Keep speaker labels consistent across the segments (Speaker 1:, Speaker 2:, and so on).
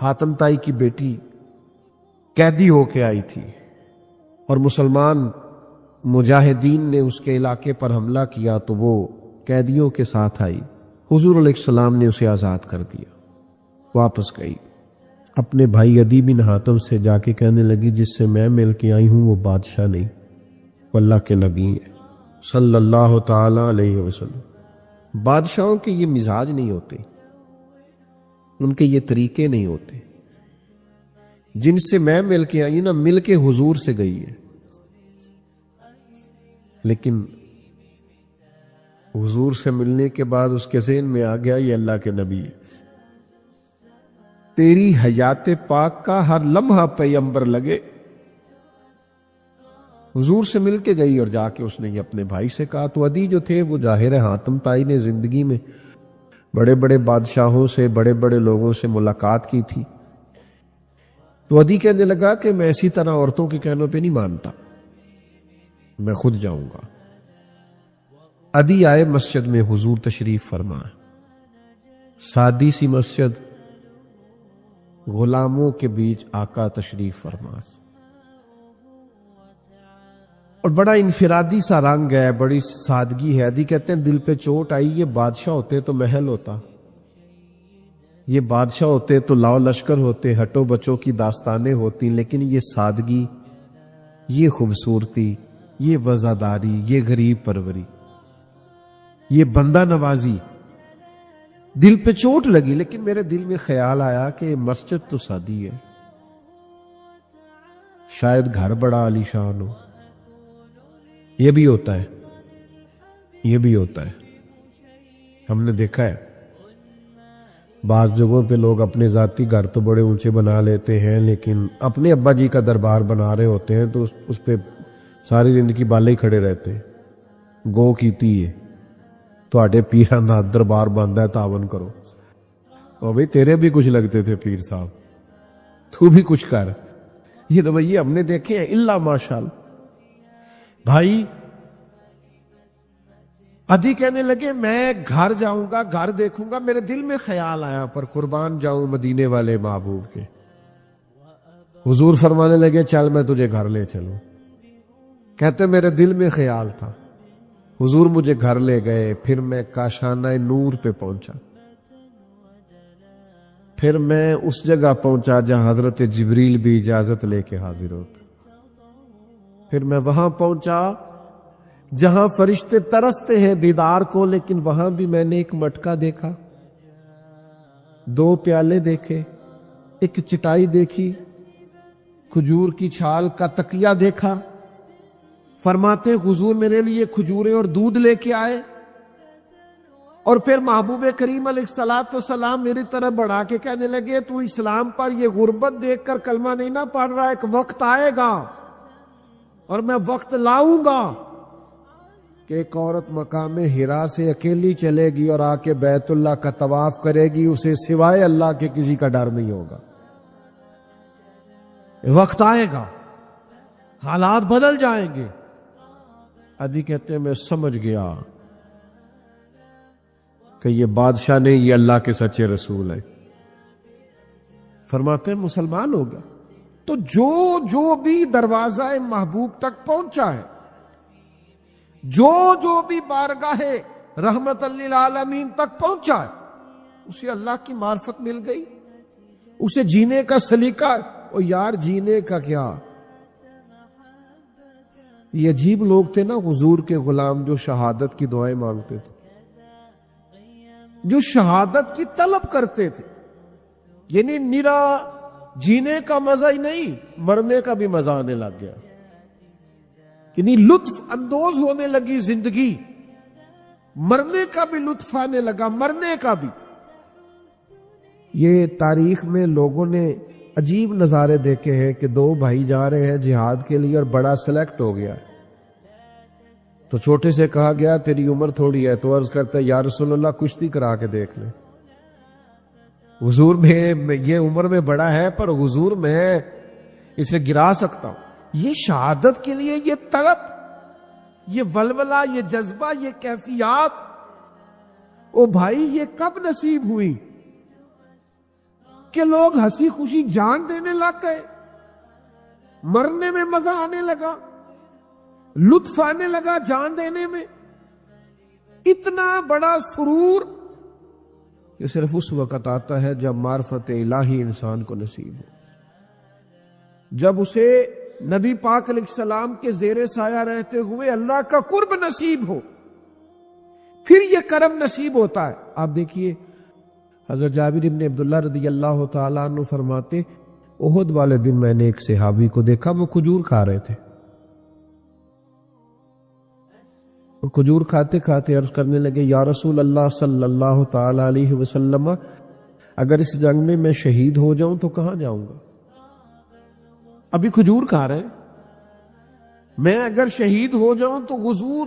Speaker 1: حاتم تائی کی بیٹی قیدی ہو کے آئی تھی اور مسلمان مجاہدین نے اس کے علاقے پر حملہ کیا تو وہ قیدیوں کے ساتھ آئی. حضور علیہ السلام نے اسے آزاد کر دیا. واپس گئی اپنے بھائی عدی بن حاتم سے جا کے کہنے لگی جس سے میں مل کے آئی ہوں وہ بادشاہ نہیں، وہ اللہ کے نبی ہیں صلی اللہ تعالی علیہ وسلم. بادشاہوں کے یہ مزاج نہیں ہوتے، ان کے یہ طریقے نہیں ہوتے. جن سے میں مل کے آئی نا، مل کے حضور سے گئی ہے، لیکن حضور سے ملنے کے بعد اس کے ذہن میں آ گیا یہ اللہ کے نبی ہے. تیری حیات پاک کا ہر لمحہ پیغمبر لگے. حضور سے مل کے گئی اور جا کے اس نے یہ اپنے بھائی سے کہا. تو عدی جو تھے وہ ظاہر ہے حاتم تائی نے زندگی میں بڑے بڑے بادشاہوں سے، بڑے بڑے لوگوں سے ملاقات کی تھی. تو عدی کہنے لگا کہ میں اسی طرح عورتوں کے کہنوں پہ نہیں مانتا، میں خود جاؤں گا. عدی آئے مسجد میں، حضور تشریف فرما. سادی سی مسجد، غلاموں کے بیچ آقا تشریف فرما، اور بڑا انفرادی سا رنگ ہے، بڑی سادگی ہے. عدی کہتے ہیں دل پہ چوٹ آئی. یہ بادشاہ ہوتے تو محل ہوتا، یہ بادشاہ ہوتے تو لاؤ لشکر ہوتے، ہٹو بچوں کی داستانیں ہوتی، لیکن یہ سادگی، یہ خوبصورتی، یہ وزاداری، یہ غریب پروری، یہ بندہ نوازی، دل پہ چوٹ لگی. لیکن میرے دل میں خیال آیا کہ مسجد تو سادی ہے، شاید گھر بڑا عالیشان ہو. یہ بھی ہوتا ہے، یہ بھی ہوتا ہے. ہم نے دیکھا ہے بعض جگہوں پہ لوگ اپنے ذاتی گھر تو بڑے اونچے بنا لیتے ہیں، لیکن اپنے ابا جی کا دربار بنا رہے ہوتے ہیں تو اس پہ ساری زندگی بالے ہی کھڑے رہتے ہیں. گو کیتی ہے تواڈے پیراں دا دربار بندا ہے، تعاون کرو. اور بھئی تیرے بھی کچھ لگتے تھے پیر صاحب، تو بھی کچھ کر. یہ رویے ہم نے دیکھے ہیں الا ماشاءاللہ. بھائی عدی کہنے لگے میں گھر جاؤں گا، گھر دیکھوں گا. میرے دل میں خیال آیا پر قربان جاؤں مدینے والے محبوب کے. حضور فرمانے لگے چل میں تجھے گھر لے چلوں. کہتے میرے دل میں خیال تھا. حضور مجھے گھر لے گئے. پھر میں کاشانہ نور پہ پہنچا. پھر میں اس جگہ پہنچا جہاں حضرت جبریل بھی اجازت لے کے حاضر ہوتے. پھر میں وہاں پہنچا جہاں فرشتے ترستے ہیں دیدار کو، لیکن وہاں بھی میں نے ایک مٹکا دیکھا، 2 پیالے دیکھے، ایک چٹائی دیکھی، کھجور کی چھال کا تکیہ دیکھا. فرماتے حضور میرے لیے کھجوریں اور دودھ لے کے آئے. اور پھر محبوب کریم علیہ الصلوۃ والسلام میری طرف بڑھا کے کہنے لگے تو اسلام پر یہ غربت دیکھ کر کلمہ نہیں نہ پڑھ رہا، ایک وقت آئے گا اور میں وقت لاؤں گا کہ ایک عورت مقام حرا سے اکیلی چلے گی اور آ کے بیت اللہ کا طواف کرے گی، اسے سوائے اللہ کے کسی کا ڈر نہیں ہوگا. وقت آئے گا، حالات بدل جائیں گے. عدی کہتے ہیں میں سمجھ گیا کہ یہ بادشاہ نہیں، یہ اللہ کے سچے رسول ہے. فرماتے ہیں مسلمان ہو گیا. تو جو بھی دروازہ محبوب تک پہنچا ہے، جو بھی بارگاہ رحمت للعالمین تک پہنچا ہے، اسے اللہ کی معرفت مل گئی، اسے جینے کا سلیقہ. اور یار جینے کا کیا، یہ عجیب لوگ تھے نا حضور کے غلام جو شہادت کی دعائیں مانگتے تھے، جو شہادت کی طلب کرتے تھے. یعنی نرا جینے کا مزہ ہی نہیں، مرنے کا بھی مزہ آنے لگ گیا. یعنی لطف اندوز ہونے لگی زندگی، مرنے کا بھی لطف آنے لگا، مرنے کا بھی. یہ تاریخ میں لوگوں نے عجیب نظارے دیکھے ہیں کہ 2 بھائی جا رہے ہیں جہاد کے لیے اور بڑا سلیکٹ ہو گیا تو چھوٹے سے کہا گیا تیری عمر تھوڑی ہے، تو عرض کرتا ہے یا رسول اللہ کشتی کرا کے دیکھ لیں. حضور میں یہ عمر میں بڑا ہے پر حضور میں اسے گرا سکتا ہوں. یہ شہادت کے لیے یہ طلب، یہ ولولہ، یہ جذبہ، یہ کیفیات، او بھائی یہ کب نصیب ہوئی؟ کہ لوگ ہنسی خوشی جان دینے لگ گئے، مرنے میں مزہ آنے لگا، لطف آنے لگا جان دینے میں، اتنا بڑا سرور یہ صرف اس وقت آتا ہے جب معرفت الہی انسان کو نصیب ہو، جب اسے نبی پاک علیہ السلام کے زیر سایہ رہتے ہوئے اللہ کا قرب نصیب ہو، پھر یہ کرم نصیب ہوتا ہے۔ آپ دیکھیے حضرت جابر بن عبداللہ رضی اللہ تعالیٰ عنہ فرماتے، احد والے دن میں نے ایک صحابی کو دیکھا، وہ کھجور کھا رہے تھے، اور کھجور کھاتے کھاتے عرض کرنے لگے، یا رسول اللہ صلی اللہ تعالی علیہ وسلم، اگر اس جنگ میں میں شہید ہو جاؤں تو کہاں جاؤں گا؟ ابھی کھجور کھا رہے ہیں، میں اگر شہید ہو جاؤں تو حضور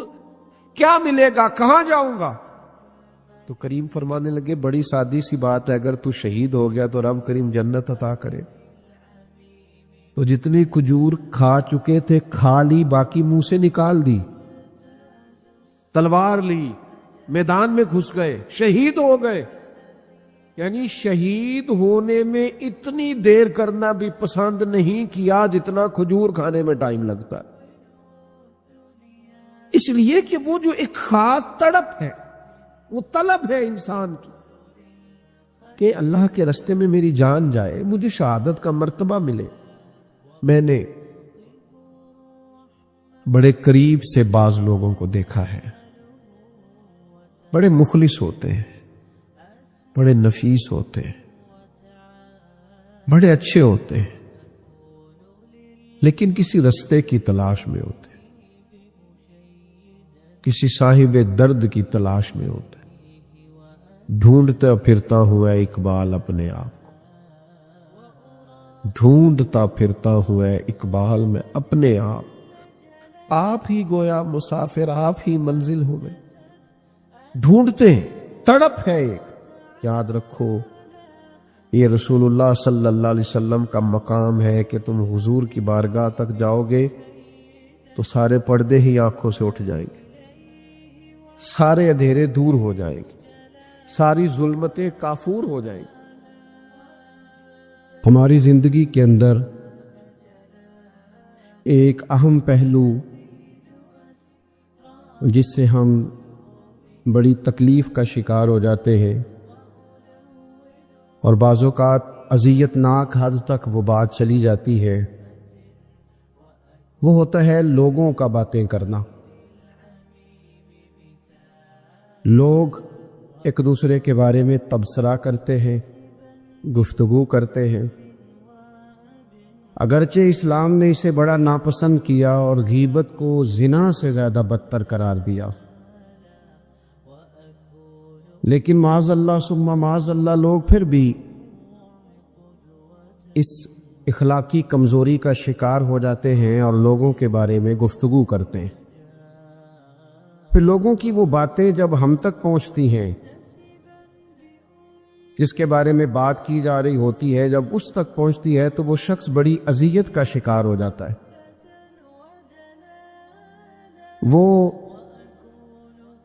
Speaker 1: کیا ملے گا، کہاں جاؤں گا؟ تو کریم فرمانے لگے، بڑی سادی سی بات ہے، اگر تو شہید ہو گیا تو رب کریم جنت عطا کرے۔ تو جتنی کھجور کھا چکے تھے کھا لی، باقی منہ سے نکال دی، تلوار لی، میدان میں گھس گئے، شہید ہو گئے۔ یعنی شہید ہونے میں اتنی دیر کرنا بھی پسند نہیں کیا جتنا کھجور کھانے میں ٹائم لگتا ہے، اس لیے کہ وہ جو ایک خاص تڑپ ہے، وہ طلب ہے انسان کی کہ اللہ کے راستے میں میری جان جائے، مجھے شہادت کا مرتبہ ملے۔ میں نے بڑے قریب سے بعض لوگوں کو دیکھا ہے، بڑے مخلص ہوتے ہیں، بڑے نفیس ہوتے ہیں، بڑے اچھے ہوتے ہیں، لیکن کسی رستے کی تلاش میں ہوتے ہیں، کسی صاحب درد کی تلاش میں ہوتے ہیں، ڈھونڈتا پھرتا ہوا اقبال اپنے آپ کو، ڈھونڈتا پھرتا ہوا اقبال میں اپنے آپ ہی گویا مسافر، آپ ہی منزل ہوئے، ڈھونڈتے ہیں، تڑپ ہے ایک۔ یاد رکھو یہ رسول اللہ صلی اللہ علیہ وسلم کا مقام ہے کہ تم حضور کی بارگاہ تک جاؤ گے تو سارے پردے ہی آنکھوں سے اٹھ جائیں گے، سارے اندھیرے دور ہو جائیں گے، ساری ظلمتیں کافور ہو جائیں گی۔ ہماری زندگی کے اندر ایک اہم پہلو جس سے ہم بڑی تکلیف کا شکار ہو جاتے ہیں، اور بعض اوقات اذیت ناک حد تک وہ بات چلی جاتی ہے، وہ ہوتا ہے لوگوں کا باتیں کرنا۔ لوگ ایک دوسرے کے بارے میں تبصرہ کرتے ہیں، گفتگو کرتے ہیں، اگرچہ اسلام نے اسے بڑا ناپسند کیا اور غیبت کو زنا سے زیادہ بدتر قرار دیا، لیکن معاذ اللہ ثم معاذ اللہ لوگ پھر بھی اس اخلاقی کمزوری کا شکار ہو جاتے ہیں اور لوگوں کے بارے میں گفتگو کرتے ہیں۔ پھر لوگوں کی وہ باتیں جب ہم تک پہنچتی ہیں، جس کے بارے میں بات کی جا رہی ہوتی ہے، جب اس تک پہنچتی ہے تو وہ شخص بڑی اذیت کا شکار ہو جاتا ہے، وہ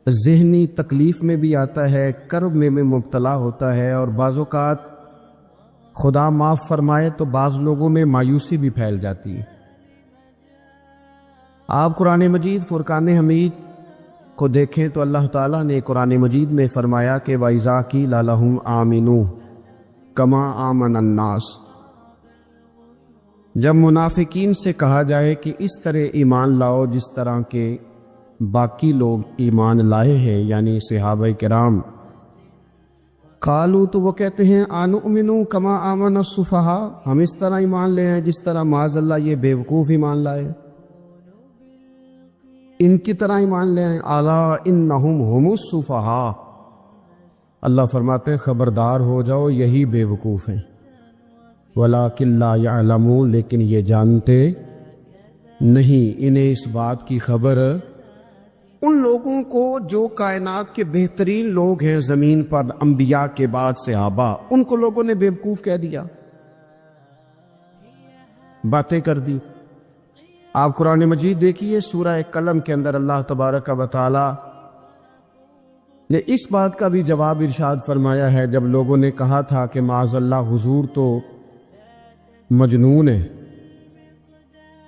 Speaker 1: ذہنی تکلیف میں بھی آتا ہے، کرب میں بھی مبتلا ہوتا ہے، اور بعض اوقات خدا معاف فرمائے تو بعض لوگوں میں مایوسی بھی پھیل جاتی ہے۔ آپ قرآن مجید فرقان حمید کو دیکھیں تو اللہ تعالیٰ نے قرآن مجید میں فرمایا کہ وَإِذَا قِيلَ لَهُمْ آمِنُوا كَمَا آمَنَ النَّاسُ، جب منافقین سے کہا جائے کہ اس طرح ایمان لاؤ جس طرح کے باقی لوگ ایمان لائے ہیں، یعنی صحابہ کرام، قالوا تو وہ کہتے ہیں انؤمن کما آمن السفہاء، ہم اس طرح ایمان لے ہیں جس طرح معاذ اللہ یہ بیوقوف ایمان لائے، ان کی طرح ایمان لے ہیں۔ الا انہم هم السفہاء، اللہ فرماتے ہیں خبردار ہو جاؤ یہی بیوقوف ہیں، ولکن لا یعلمون، لیکن یہ جانتے نہیں، انہیں اس بات کی خبر ان لوگوں کو جو کائنات کے بہترین لوگ ہیں زمین پر، انبیاء کے بعد صحابہ، ان کو لوگوں نے بیوقوف کہہ دیا، باتیں کر دی۔ آپ قرآن مجید دیکھیے سورہ قلم کے اندر اللہ تبارک و تعالی نے اس بات کا بھی جواب ارشاد فرمایا ہے جب لوگوں نے کہا تھا کہ معاذ اللہ حضور تو مجنون ہے،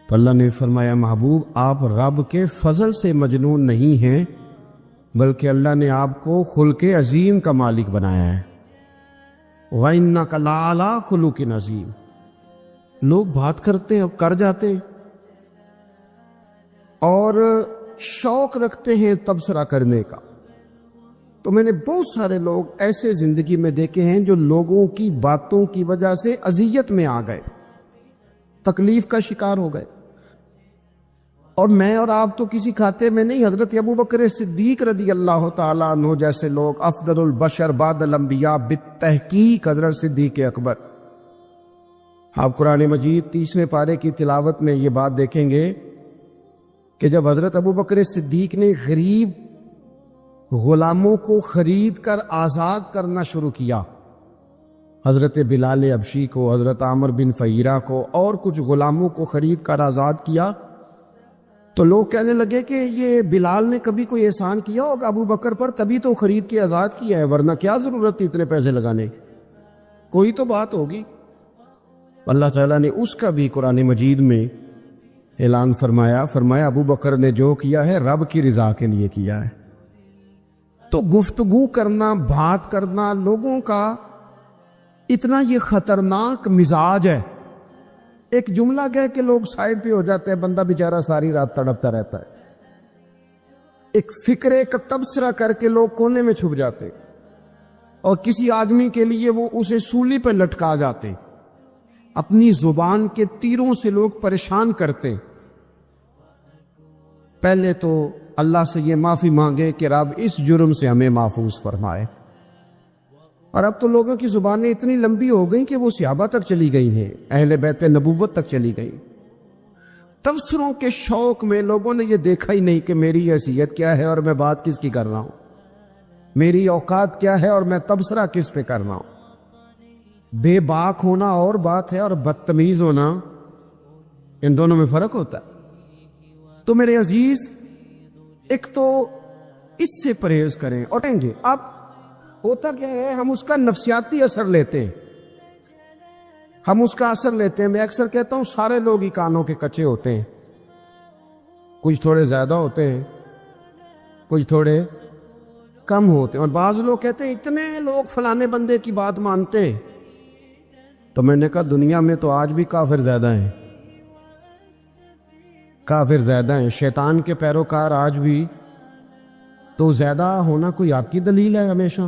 Speaker 1: تو اللہ نے فرمایا محبوب آپ رب کے فضل سے مجنون نہیں ہیں، بلکہ اللہ نے آپ کو خلق عظیم کا مالک بنایا ہے۔ وَإِنَّكَ لَعَلَىٰ خُلُقٍ عَظِيمٍ۔ لوگ بات کرتے ہیں، اب کر جاتے ہیں، اور شوق رکھتے ہیں تبصرہ کرنے کا۔ تو میں نے بہت سارے لوگ ایسے زندگی میں دیکھے ہیں جو لوگوں کی باتوں کی وجہ سے اذیت میں آ گئے، تکلیف کا شکار ہو گئے۔ اور میں اور آپ تو کسی کھاتے میں نہیں، حضرت ابو بکر صدیق رضی اللہ تعالیٰ عنہ جیسے لوگ، افضل البشر بعد الانبیاء بالتحقیق حضرت صدیق اکبر۔ آپ قرآن مجید 30ویں پارے کی تلاوت میں یہ بات دیکھیں گے کہ جب حضرت ابو بکر صدیق نے غریب غلاموں کو خرید کر آزاد کرنا شروع کیا، حضرت بلال حبشی کو، حضرت عامر بن فہیرہ کو اور کچھ غلاموں کو خرید کر آزاد کیا، تو لوگ کہنے لگے کہ یہ بلال نے کبھی کوئی احسان کیا ہوگا ابو بکر پر، تبھی تو خرید کے آزاد کیا ہے، ورنہ کیا ضرورت تھی اتنے پیسے لگانے کی، کوئی تو بات ہوگی۔ اللہ تعالیٰ نے اس کا بھی قرآن مجید میں اعلان فرمایا ابو بکر نے جو کیا ہے رب کی رضا کے لیے کیا ہے۔ تو گفتگو کرنا، بات کرنا، لوگوں کا اتنا یہ خطرناک مزاج ہے، ایک جملہ کہہ کے لوگ سائڈ پہ ہو جاتے ہیں، بندہ بیچارہ ساری رات تڑپتا رہتا ہے، ایک فکرے کا تبصرہ کر کے لوگ کونے میں چھپ جاتے، اور کسی آدمی کے لیے وہ اسے سولی پہ لٹکا جاتے، اپنی زبان کے تیروں سے لوگ پریشان کرتے۔ پہلے تو اللہ سے یہ معافی مانگے کہ رب اس جرم سے ہمیں محفوظ فرمائے۔ اور اب تو لوگوں کی زبانیں اتنی لمبی ہو گئیں کہ وہ صحابہ تک چلی گئی ہیں، اہل بیت نبوت تک چلی گئی۔ تبصروں کے شوق میں لوگوں نے یہ دیکھا ہی نہیں کہ میری حیثیت کیا ہے اور میں بات کس کی کر رہا ہوں، میری اوقات کیا ہے اور میں تبصرہ کس پہ کر رہا ہوں۔ بے باک ہونا اور بات ہے، اور بدتمیز ہونا، ان دونوں میں فرق ہوتا ہے۔ تو میرے عزیز، ایک تو اس سے پرہیز کریں، اور کہیں گے اب ہوتا کیا ہے، ہم اس کا نفسیاتی اثر لیتے ہیں، ہم اس کا اثر لیتے ہیں۔ میں اکثر کہتا ہوں سارے لوگ ہی کانوں کے کچے ہوتے ہیں، کچھ تھوڑے زیادہ ہوتے ہیں، کچھ تھوڑے کم ہوتے ہیں، اور بعض لوگ کہتے ہیں اتنے لوگ فلانے بندے کی بات مانتے ہیں۔ تو میں نے کہا دنیا میں تو آج بھی کافر زیادہ ہیں، کافر زیادہ ہیں، شیطان کے پیروکار آج بھی، تو زیادہ ہونا کوئی آپ کی دلیل ہے ہمیشہ؟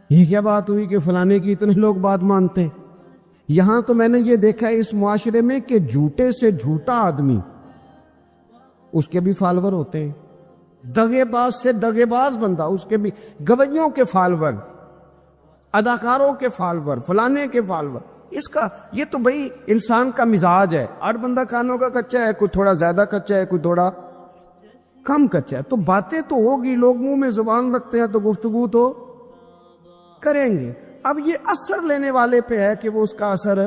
Speaker 1: یہ کیا بات ہوئی کہ فلانے کی اتنے لوگ بات مانتے؟ یہاں تو میں نے یہ دیکھا ہے اس معاشرے میں کہ جھوٹے سے جھوٹا آدمی، اس کے بھی فالوور ہوتے ہیں، دغے باز سے دغے باز بندہ، اس کے بھی گویوں کے فالوور، اداکاروں کے فالوور، فلانے کے فالوور۔ اس کا یہ تو بھئی انسان کا مزاج ہے، ہر بندہ کانوں کا کچا ہے، کوئی تھوڑا زیادہ کچا ہے، کوئی تھوڑا کم کچا ہے، تو باتیں تو ہوگی، لوگ منہ میں زبان رکھتے ہیں تو گفتگو تو کریں گے۔ اب یہ اثر لینے والے پہ ہے کہ وہ اس کا اثر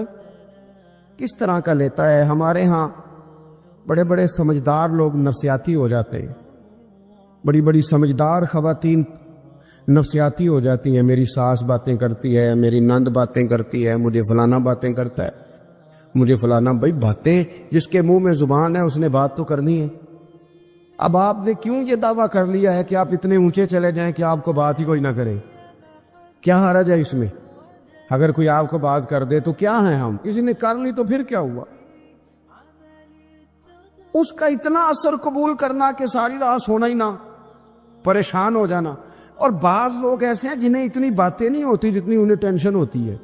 Speaker 1: کس طرح کا لیتا ہے۔ ہمارے ہاں بڑے بڑے سمجھدار لوگ نفسیاتی ہو جاتے ہیں، بڑی بڑی سمجھدار خواتین نفسیاتی ہو جاتی ہیں، میری ساس باتیں کرتی ہے، میری نند باتیں کرتی ہے، مجھے فلانا باتیں کرتا ہے، مجھے فلانا۔ بھائی باتیں، جس کے منہ میں زبان ہے اس نے بات تو کرنی ہے۔ اب آپ نے کیوں یہ دعویٰ کر لیا ہے کہ آپ اتنے اونچے چلے جائیں کہ آپ کو بات ہی کوئی نہ کرے؟ کیا حرج ہے اس میں؟ اگر کوئی آپ کو بات کر دے تو کیا ہے ہم؟ کسی نے کر لی تو پھر کیا ہوا؟ اس کا اتنا اثر قبول کرنا کہ ساری رات سونا ہی نہ، پریشان ہو جانا۔ اور بعض لوگ ایسے ہیں جنہیں اتنی باتیں نہیں ہوتی جتنی انہیں ٹینشن ہوتی ہے،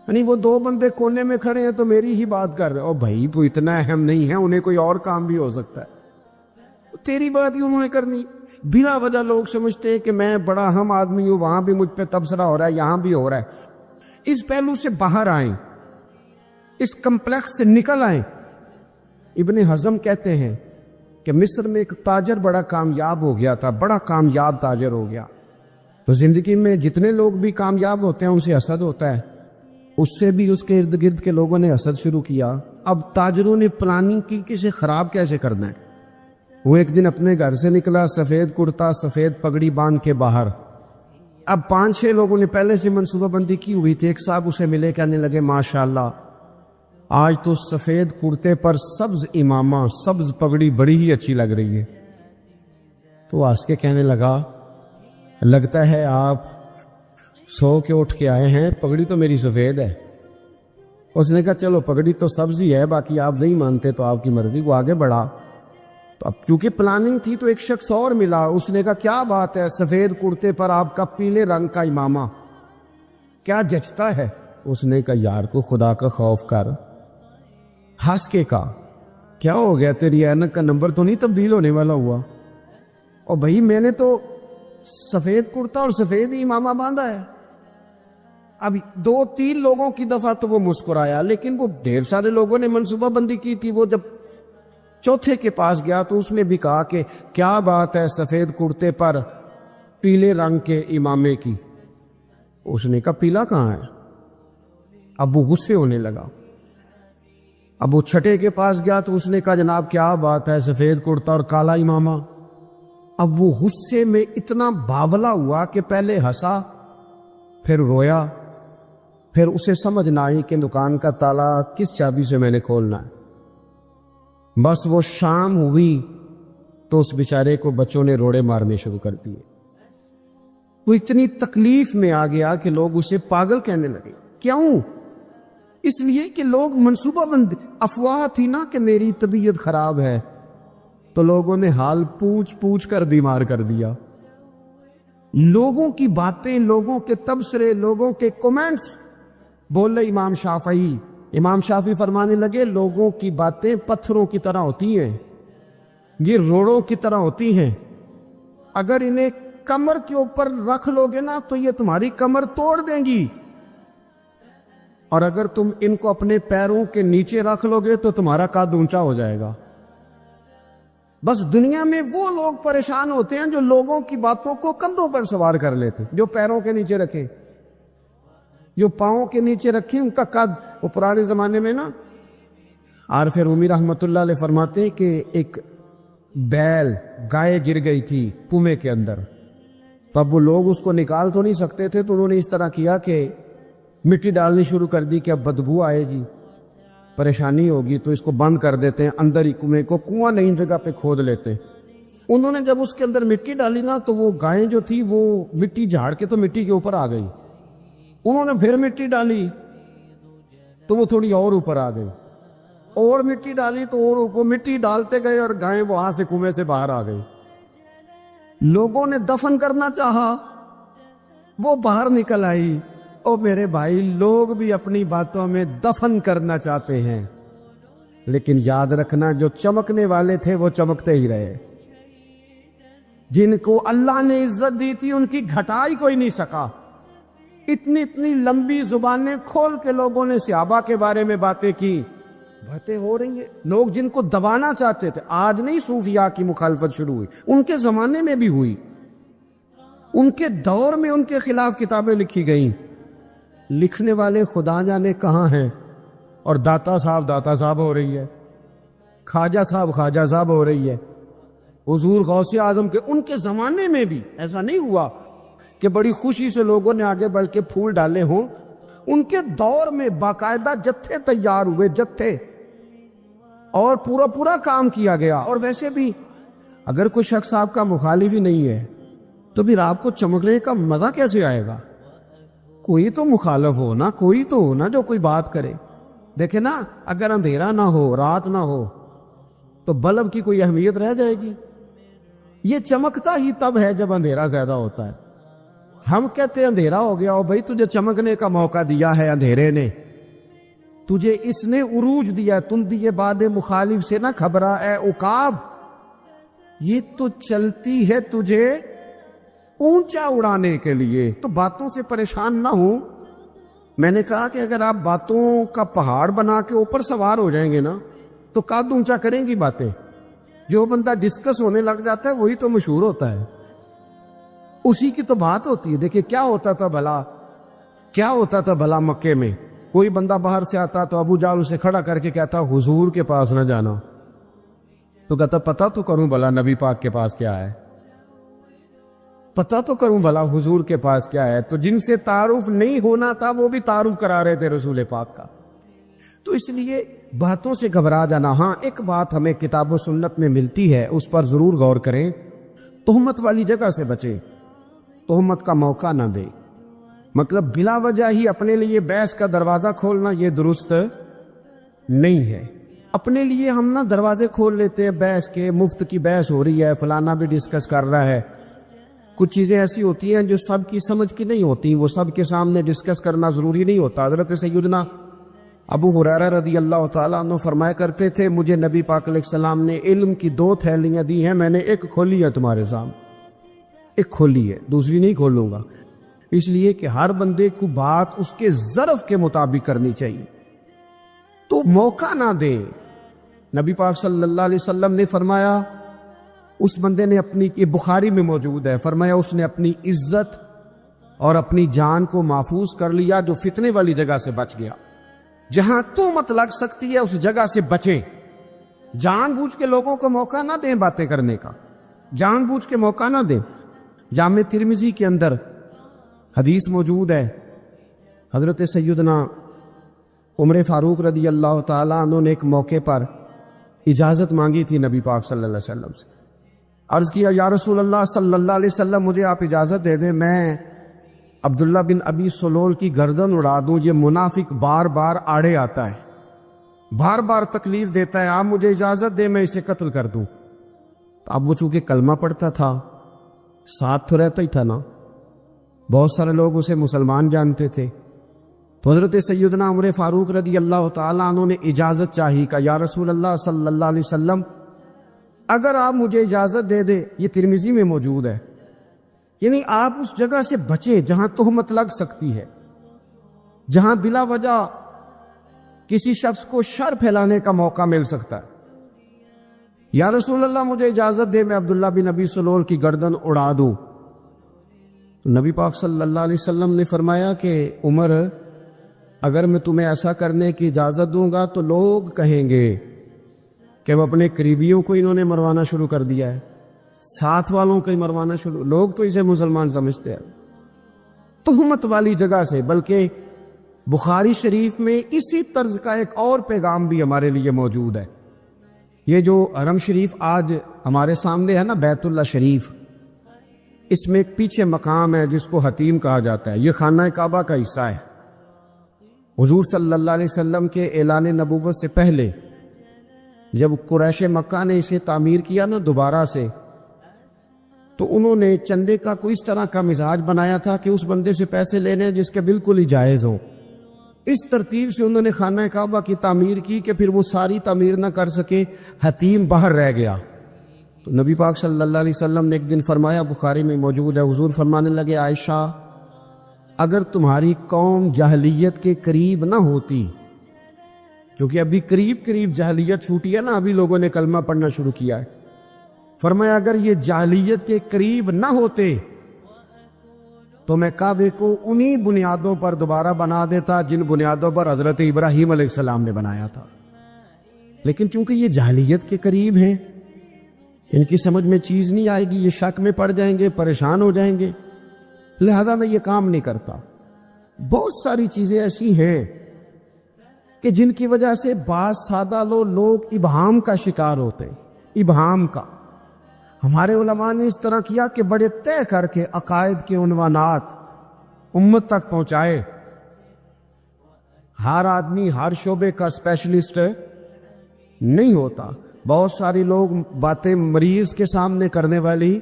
Speaker 1: یعنی وہ دو بندے کونے میں کھڑے ہیں تو میری ہی بات کر رہے ہیں، اور بھائی تو اتنا اہم نہیں ہے، انہیں کوئی اور کام بھی ہو سکتا ہے، تیری بات ہی انہوں نے کرنی۔ بلا وجہ لوگ سمجھتے ہیں کہ میں بڑا اہم آدمی ہوں، وہاں بھی مجھ پہ تبصرہ ہو رہا ہے، یہاں بھی ہو رہا ہے۔ اس پہلو سے باہر آئیں، اس کمپلیکس سے نکل آئیں۔ ابن حزم کہتے ہیں کہ مصر میں ایک تاجر بڑا کامیاب ہو گیا تھا، بڑا کامیاب تاجر ہو گیا۔ تو زندگی میں جتنے لوگ بھی کامیاب ہوتے ہیں ان سے حسد ہوتا ہے، اس سے بھی اس کے ارد گرد کے لوگوں نے حسد شروع کیا۔ اب تاجروں نے پلاننگ کی کہ اسے خراب کیسے کرنا ہے، وہ ایک دن اپنے گھر سے نکلا، سفید کرتا سفید پگڑی باندھ کے باہر۔ اب 5-6 لوگوں نے پہلے سے منصوبہ بندی کی ہوئی تھی۔ ایک صاحب اسے ملے، کہنے لگے ماشاءاللہ آج تو سفید کرتے پر سبز امامہ سبز پگڑی بڑی ہی اچھی لگ رہی ہے۔ تو ہنس کے کہنے لگا لگتا ہے آپ سو کے اٹھ کے آئے ہیں، پگڑی تو میری سفید ہے۔ اس نے کہا چلو پگڑی تو سبز ہی ہے، باقی آپ نہیں مانتے تو آپ کی مرضی۔ وہ آگے بڑھا تو اب کیونکہ پلاننگ تھی تو ایک شخص اور ملا، اس نے کہا کیا بات ہے سفید کرتے پر آپ کا پیلے رنگ کا امامہ کیا جچتا ہے؟ اس نے کہا یار کو خدا کا خوف کر۔ ہنس کے کہا کیا ہو گیا، تیری اینک کا نمبر تو نہیں تبدیل ہونے والا ہوا؟ اور بھائی میں نے تو سفید کرتا اور سفید ہی امامہ باندھا ہے۔ اب 2-3 لوگوں کی دفعہ تو وہ مسکرایا، لیکن وہ ڈھیر سارے لوگوں نے منصوبہ بندی کی تھی۔ وہ جب چوتھے کے پاس گیا تو اس نے بھی کہا کہ کیا بات ہے سفید کرتے پر پیلے رنگ کے امامے کی؟ اس نے کہا پیلا کہاں ہے؟ اب وہ غصے ہونے لگا۔ اب وہ چھٹے کے پاس گیا تو اس نے کہا جناب کیا بات ہے سفید کرتا اور کالا امامہ؟ اب وہ غصے میں اتنا باولا ہوا کہ پہلے ہنسا پھر رویا، پھر اسے سمجھ نہ آئی کہ دکان کا تالا کس چابی سے میں نے کھولنا ہے۔ بس وہ شام ہوئی تو اس بیچارے کو بچوں نے روڑے مارنے شروع کر دیے۔ وہ اتنی تکلیف میں آ گیا کہ لوگ اسے پاگل کہنے لگے۔ کیوں؟ اس لیے کہ لوگ منصوبہ بند، افواہ تھی نا کہ میری طبیعت خراب ہے، تو لوگوں نے حال پوچھ پوچھ کر بیمار کر دیا۔ لوگوں کی باتیں، لوگوں کے تبصرے، لوگوں کے کومنٹس۔ بولے امام شافعی فرمانے لگے لوگوں کی باتیں پتھروں کی طرح ہوتی ہیں، یہ روڑوں کی طرح ہوتی ہیں، اگر انہیں کمر کے اوپر رکھ لو گے نا تو یہ تمہاری کمر توڑ دیں گی، اور اگر تم ان کو اپنے پیروں کے نیچے رکھ لو گے تو تمہارا قد اونچا ہو جائے گا۔ بس دنیا میں وہ لوگ پریشان ہوتے ہیں جو لوگوں کی باتوں کو کندھوں پر سوار کر لیتے، جو پیروں کے نیچے رکھے، جو پاؤں کے نیچے رکھے ان کا قد۔ وہ پرانے زمانے میں نا عارف رومی رحمۃ اللہ علیہ فرماتے ہیں کہ ایک بیل گائے گر گئی تھی کنویں کے اندر، تب وہ لوگ اس کو نکال تو نہیں سکتے تھے تو انہوں نے اس طرح کیا کہ مٹی ڈالنی شروع کر دی کہ اب بدبو آئے گی، پریشانی ہوگی، تو اس کو بند کر دیتے ہیں اندر ہی کنویں کو، کنواں نئی جگہ پہ کھود لیتے۔ انہوں نے جب اس کے اندر مٹی ڈالی نا تو وہ گائیں جو تھی وہ مٹی جھاڑ کے تو مٹی کے اوپر آ گئی، انہوں نے پھر مٹی ڈالی تو وہ تھوڑی اور اوپر آ گئی، اور مٹی ڈالی تو اور وہ مٹی ڈالتے گئے اور گائیں وہاں سے کنویں سے باہر آ گئی۔ لوگوں نے دفن کرنا چاہا، وہ باہر نکل آئی۔ او میرے بھائی، لوگ بھی اپنی باتوں میں دفن کرنا چاہتے ہیں، لیکن یاد رکھنا جو چمکنے والے تھے وہ چمکتے ہی رہے، جن کو اللہ نے عزت دی تھی ان کی گھٹائی کوئی نہیں سکا۔ اتنی لمبی زبانیں کھول کے لوگوں نے صحابہ کے بارے میں باتیں کی، باتیں ہو رہی ہیں، لوگ جن کو دبانا چاہتے تھے۔ آج نہیں صوفیاء کی مخالفت شروع ہوئی، ان کے زمانے میں بھی ہوئی، ان کے دور میں ان کے خلاف کتابیں لکھی گئیں، لکھنے والے خدا جانے کہاں ہیں، اور داتا صاحب ہو رہی ہے، خواجہ صاحب ہو رہی ہے۔ حضور غوث اعظم کے ان کے زمانے میں بھی ایسا نہیں ہوا کہ بڑی خوشی سے لوگوں نے آگے بڑھ کے پھول ڈالے ہوں، ان کے دور میں باقاعدہ جتھے تیار ہوئے، جتھے، اور پورا کام کیا گیا۔ اور ویسے بھی اگر کوئی شخص آپ کا مخالف ہی نہیں ہے تو پھر آپ کو چمکنے کا مزہ کیسے آئے گا؟ کوئی تو مخالف ہو نا، کوئی تو ہو نا جو کوئی بات کرے۔ دیکھیں نا، اگر اندھیرا نہ ہو، رات نہ ہو، تو بلب کی کوئی اہمیت رہ جائے گی؟ یہ چمکتا ہی تب ہے جب اندھیرا زیادہ ہوتا ہے۔ ہم کہتے ہیں اندھیرا ہو گیا، اور بھائی تجھے چمکنے کا موقع دیا ہے اندھیرے نے، تجھے اس نے عروج دیا، تم دیے باد مخالف سے نہ گھبرا اے عقاب، یہ تو چلتی ہے تجھے اونچا اڑانے کے لیے، تو باتوں سے پریشان نہ ہوں۔ میں نے کہا کہ اگر آپ باتوں کا پہاڑ بنا کے اوپر سوار ہو جائیں گے نا تو قد اونچا کریں گی باتیں۔ جو بندہ ڈسکس ہونے لگ جاتا ہے وہی تو مشہور ہوتا ہے، اسی کی تو بات ہوتی ہے۔ دیکھیں کیا ہوتا تھا بھلا مکے میں، کوئی بندہ باہر سے آتا تو ابو جہل اسے کھڑا کر کے کہتا حضور کے پاس نہ جانا، تو کہتا پتہ تو کروں بھلا نبی پاک کے پاس کیا ہے، پتہ تو کروں بھلا حضور کے پاس کیا ہے۔ تو جن سے تعارف نہیں ہونا تھا وہ بھی تعارف کرا رہے تھے رسول پاک کا۔ تو اس لیے باتوں سے گھبرا جانا، ہاں ایک بات ہمیں کتاب و سنت میں ملتی ہے، اس پر ضرور غور کریں، تہمت والی جگہ سے بچیں، تہمت کا موقع نہ دیں۔ مطلب بلا وجہ ہی اپنے لیے بحث کا دروازہ کھولنا یہ درست نہیں ہے۔ اپنے لیے ہم نہ دروازے کھول لیتے ہیں بحث کے، مفت کی بحث ہو رہی ہے، فلانا بھی ڈسکس کر رہا ہے۔ کچھ چیزیں ایسی ہوتی ہیں جو سب کی سمجھ کی نہیں ہوتی، وہ سب کے سامنے ڈسکس کرنا ضروری نہیں ہوتا۔ حضرت سیدنا ابو ہریرہ رضی اللہ تعالیٰ عنہ فرمایا کرتے تھے، مجھے نبی پاک علیہ السلام نے علم کی 2 تھیلیاں دی ہیں، میں نے ایک کھولی ہے تمہارے سامنے، ایک کھولی ہے، دوسری نہیں کھولوں گا۔ اس لیے کہ ہر بندے کو بات اس کے ظرف کے مطابق کرنی چاہیے، تو موقع نہ دے۔ نبی پاک صلی اللہ علیہ وسلم نے فرمایا، اس بندے نے اپنی، یہ بخاری میں موجود ہے، فرمایا اس نے اپنی عزت اور اپنی جان کو محفوظ کر لیا جو فتنے والی جگہ سے بچ گیا۔ جہاں تہمت لگ سکتی ہے اس جگہ سے بچیں، جان بوجھ کے لوگوں کو موقع نہ دیں باتیں کرنے کا، جان بوجھ کے موقع نہ دیں۔ جامع ترمذی کے اندر حدیث موجود ہے، حضرت سیدنا عمر فاروق رضی اللہ تعالیٰ عنہ نے ایک موقع پر اجازت مانگی تھی نبی پاک صلی اللہ علیہ وسلم سے، عرض کیا یا رسول اللہ صلی اللہ علیہ وسلم مجھے آپ اجازت دے دیں، میں عبداللہ بن ابی سلول کی گردن اڑا دوں، یہ منافق بار بار آڑے آتا ہے، بار بار تکلیف دیتا ہے، آپ مجھے اجازت دیں میں اسے قتل کر دوں۔ تو اب وہ چونکہ کلمہ پڑھتا تھا، ساتھ تو رہتا ہی تھا نا، بہت سارے لوگ اسے مسلمان جانتے تھے، تو حضرت سیدنا عمر فاروق رضی اللہ تعالیٰ عنہ نے اجازت چاہی کہ یا رسول اللہ صلی اللہ علیہ وسلم اگر آپ مجھے اجازت دے دیں، یہ ترمذی میں موجود ہے، یعنی آپ اس جگہ سے بچیں جہاں تہمت لگ سکتی ہے، جہاں بلا وجہ کسی شخص کو شر پھیلانے کا موقع مل سکتا ہے۔ یا رسول اللہ مجھے اجازت دے میں عبداللہ بن ابی سلول کی گردن اڑا دوں۔ نبی پاک صلی اللہ علیہ وسلم نے فرمایا کہ عمر اگر میں تمہیں ایسا کرنے کی اجازت دوں گا تو لوگ کہیں گے کہ وہ اپنے قریبیوں کو انہوں نے مروانا شروع کر دیا ہے، ساتھ والوں کو ہی مروانا شروع، لوگ تو اسے مسلمان سمجھتے ہیں۔ تہمت والی جگہ سے، بلکہ بخاری شریف میں اسی طرز کا ایک اور پیغام بھی ہمارے لیے موجود ہے۔ یہ جو حرم شریف آج ہمارے سامنے ہے نا، بیت اللہ شریف، اس میں ایک پیچھے مقام ہے جس کو حتیم کہا جاتا ہے، یہ خانہ کعبہ کا حصہ ہے۔ حضور صلی اللہ علیہ وسلم کے اعلان نبوت سے پہلے جب قریش مکہ نے اسے تعمیر کیا نا دوبارہ سے، تو انہوں نے چندے کا کوئی اس طرح کا مزاج بنایا تھا کہ اس بندے سے پیسے لینے جس کے بالکل ہی جائز ہو۔ اس ترتیب سے انہوں نے خانہ کعبہ کی تعمیر کی کہ پھر وہ ساری تعمیر نہ کر سکے، حتیم باہر رہ گیا۔ تو نبی پاک صلی اللہ علیہ وسلم نے ایک دن فرمایا، بخاری میں موجود ہے، حضور فرمانے لگے، عائشہ اگر تمہاری قوم جاہلیت کے قریب نہ ہوتی، کیونکہ ابھی قریب جاہلیت چھوٹی ہے نا، ابھی لوگوں نے کلمہ پڑھنا شروع کیا ہے، فرمایا اگر یہ جاہلیت کے قریب نہ ہوتے تو میں کعبے کو انہی بنیادوں پر دوبارہ بنا دیتا جن بنیادوں پر حضرت ابراہیم علیہ السلام نے بنایا تھا۔ لیکن چونکہ یہ جاہلیت کے قریب ہیں، ان کی سمجھ میں چیز نہیں آئے گی، یہ شک میں پڑ جائیں گے، پریشان ہو جائیں گے، لہذا میں یہ کام نہیں کرتا۔ بہت ساری چیزیں ایسی ہیں کہ جن کی وجہ سے بعض سادہ لوگ ابہام کا شکار ہوتے ہیں، ابہام کا۔ ہمارے علماء نے اس طرح کیا کہ بڑے طے کر کے عقائد کے عنوانات امت تک پہنچائے۔ ہر آدمی ہر شعبے کا اسپیشلسٹ نہیں ہوتا، بہت ساری لوگ باتیں مریض کے سامنے کرنے والی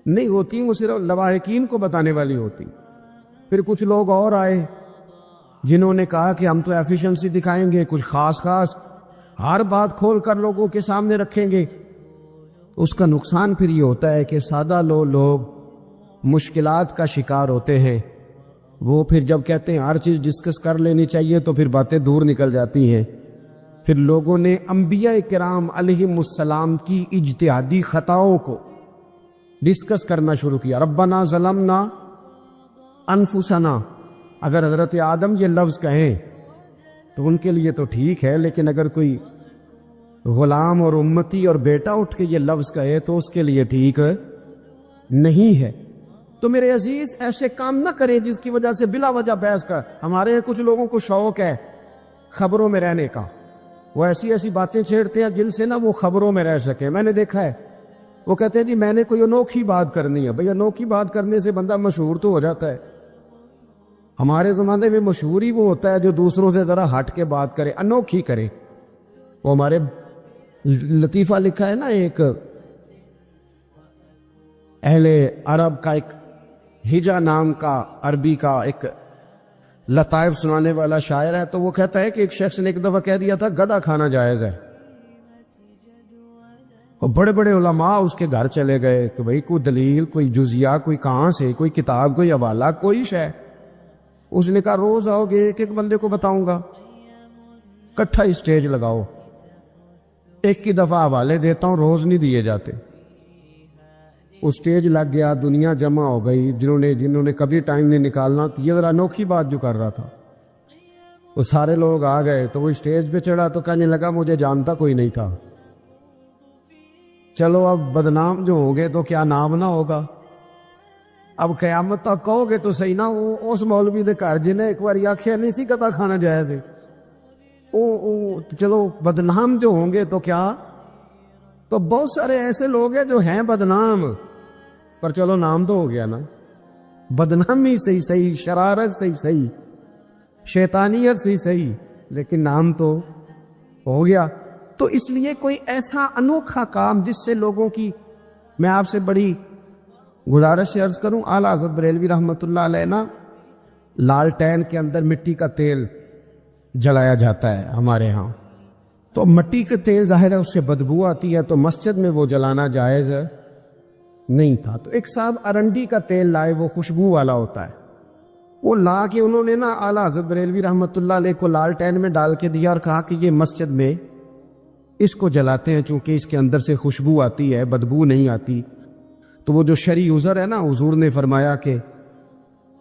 Speaker 1: نہیں ہوتی، وہ صرف لواحقین کو بتانے والی ہوتی۔ پھر کچھ لوگ اور آئے جنہوں نے کہا کہ ہم تو ایفیشنسی دکھائیں گے، کچھ خاص ہر بات کھول کر لوگوں کے سامنے رکھیں گے۔ اس کا نقصان پھر یہ ہوتا ہے کہ سادہ لوگ مشکلات کا شکار ہوتے ہیں، وہ پھر جب کہتے ہیں ہر چیز ڈسکس کر لینی چاہیے تو پھر باتیں دور نکل جاتی ہیں۔ پھر لوگوں نے انبیاء کرام علیہم السلام کی اجتہادی خطاؤں کو ڈسکس کرنا شروع کیا۔ ربنا ظلمنا انفسنا، اگر حضرت آدم یہ لفظ کہیں تو ان کے لیے تو ٹھیک ہے، لیکن اگر کوئی غلام اور امتی اور بیٹا اٹھ کے یہ لفظ کہے تو اس کے لیے ٹھیک نہیں ہے۔ تو میرے عزیز ایسے کام نہ کریں جس کی وجہ سے بلا وجہ بحث کا۔ ہمارے کچھ لوگوں کو شوق ہے خبروں میں رہنے کا، وہ ایسی ایسی باتیں چھیڑتے ہیں جن سے نہ وہ خبروں میں رہ سکے۔ میں نے دیکھا ہے وہ کہتے ہیں جی میں نے کوئی انوکھی بات کرنی ہے۔ بھئی انوکھی بات کرنے سے بندہ مشہور تو ہو جاتا ہے۔ ہمارے زمانے میں مشہور ہی وہ ہوتا ہے جو دوسروں سے ذرا ہٹ کے بات کرے، انوکھی کرے۔ وہ ہمارے لطیفہ لکھا ہے نا، ایک اہل عرب کا ایک ہجا نام کا عربی کا ایک لطائف سنانے والا شاعر ہے، تو وہ کہتا ہے کہ ایک شخص نے ایک دفعہ کہہ دیا تھا گدھا کھانا جائز ہے، اور بڑے بڑے علماء اس کے گھر چلے گئے کہ بھئی کوئی دلیل، کوئی جزیہ، کوئی کہاں سے، کوئی کتاب، کوئی حوالہ، کوئی شے۔ اس نے کہا روز آؤ گے ایک ایک بندے کو بتاؤں گا، کٹھا اسٹیج لگاؤ، ایک کی دفعہ حوالے دیتا ہوں، روز نہیں دیے جاتے۔ اس اسٹیج لگ گیا، دنیا جمع ہو گئی، جنہوں نے کبھی ٹائم نہیں نکالنا، تو یہ ذرا انوکھی بات جو کر رہا تھا، وہ سارے لوگ آ گئے۔ تو وہ اسٹیج پہ چڑھا تو کہنے لگا مجھے جانتا کوئی نہیں تھا، چلو اب بدنام جو ہوں گے تو کیا نام نہ ہوگا، اب قیامت تک کہو گے تو صحیح نا، اس مولوی دے گھر جنہیں ایک بار آخیا نہیں سی گدھا کھانا جائز ہے، چلو بدنام جو ہوں گے تو کیا۔ تو بہت سارے ایسے لوگ ہیں جو ہیں بدنام، پر چلو نام تو ہو گیا نا، بدنامی صحیح، شرارت صحیح، شیطانیت صحیح، لیکن نام تو ہو گیا۔ تو اس لیے کوئی ایسا انوکھا کام جس سے لوگوں کی، میں آپ سے بڑی گزارش سے عرض کروں، اعلیٰ حضرت بریلوی رحمۃ اللہ علیہ نا لالٹین کے اندر مٹی کا تیل جلایا جاتا ہے ہمارے ہاں، تو مٹی کا تیل ظاہر ہے اس سے بدبو آتی ہے، تو مسجد میں وہ جلانا جائز نہیں تھا۔ تو ایک صاحب ارنڈی کا تیل لائے، وہ خوشبو والا ہوتا ہے، وہ لا کے انہوں نے نا اعلیٰ حضرت بریلوی رحمۃ اللہ علیہ کو لالٹین میں ڈال کے دیا اور کہا کہ یہ مسجد میں اس کو جلاتے ہیں چونکہ اس کے اندر سے خوشبو آتی ہے، بدبو نہیں آتی۔ تو وہ جو شرعی عذر ہے نا، حضور نے فرمایا کہ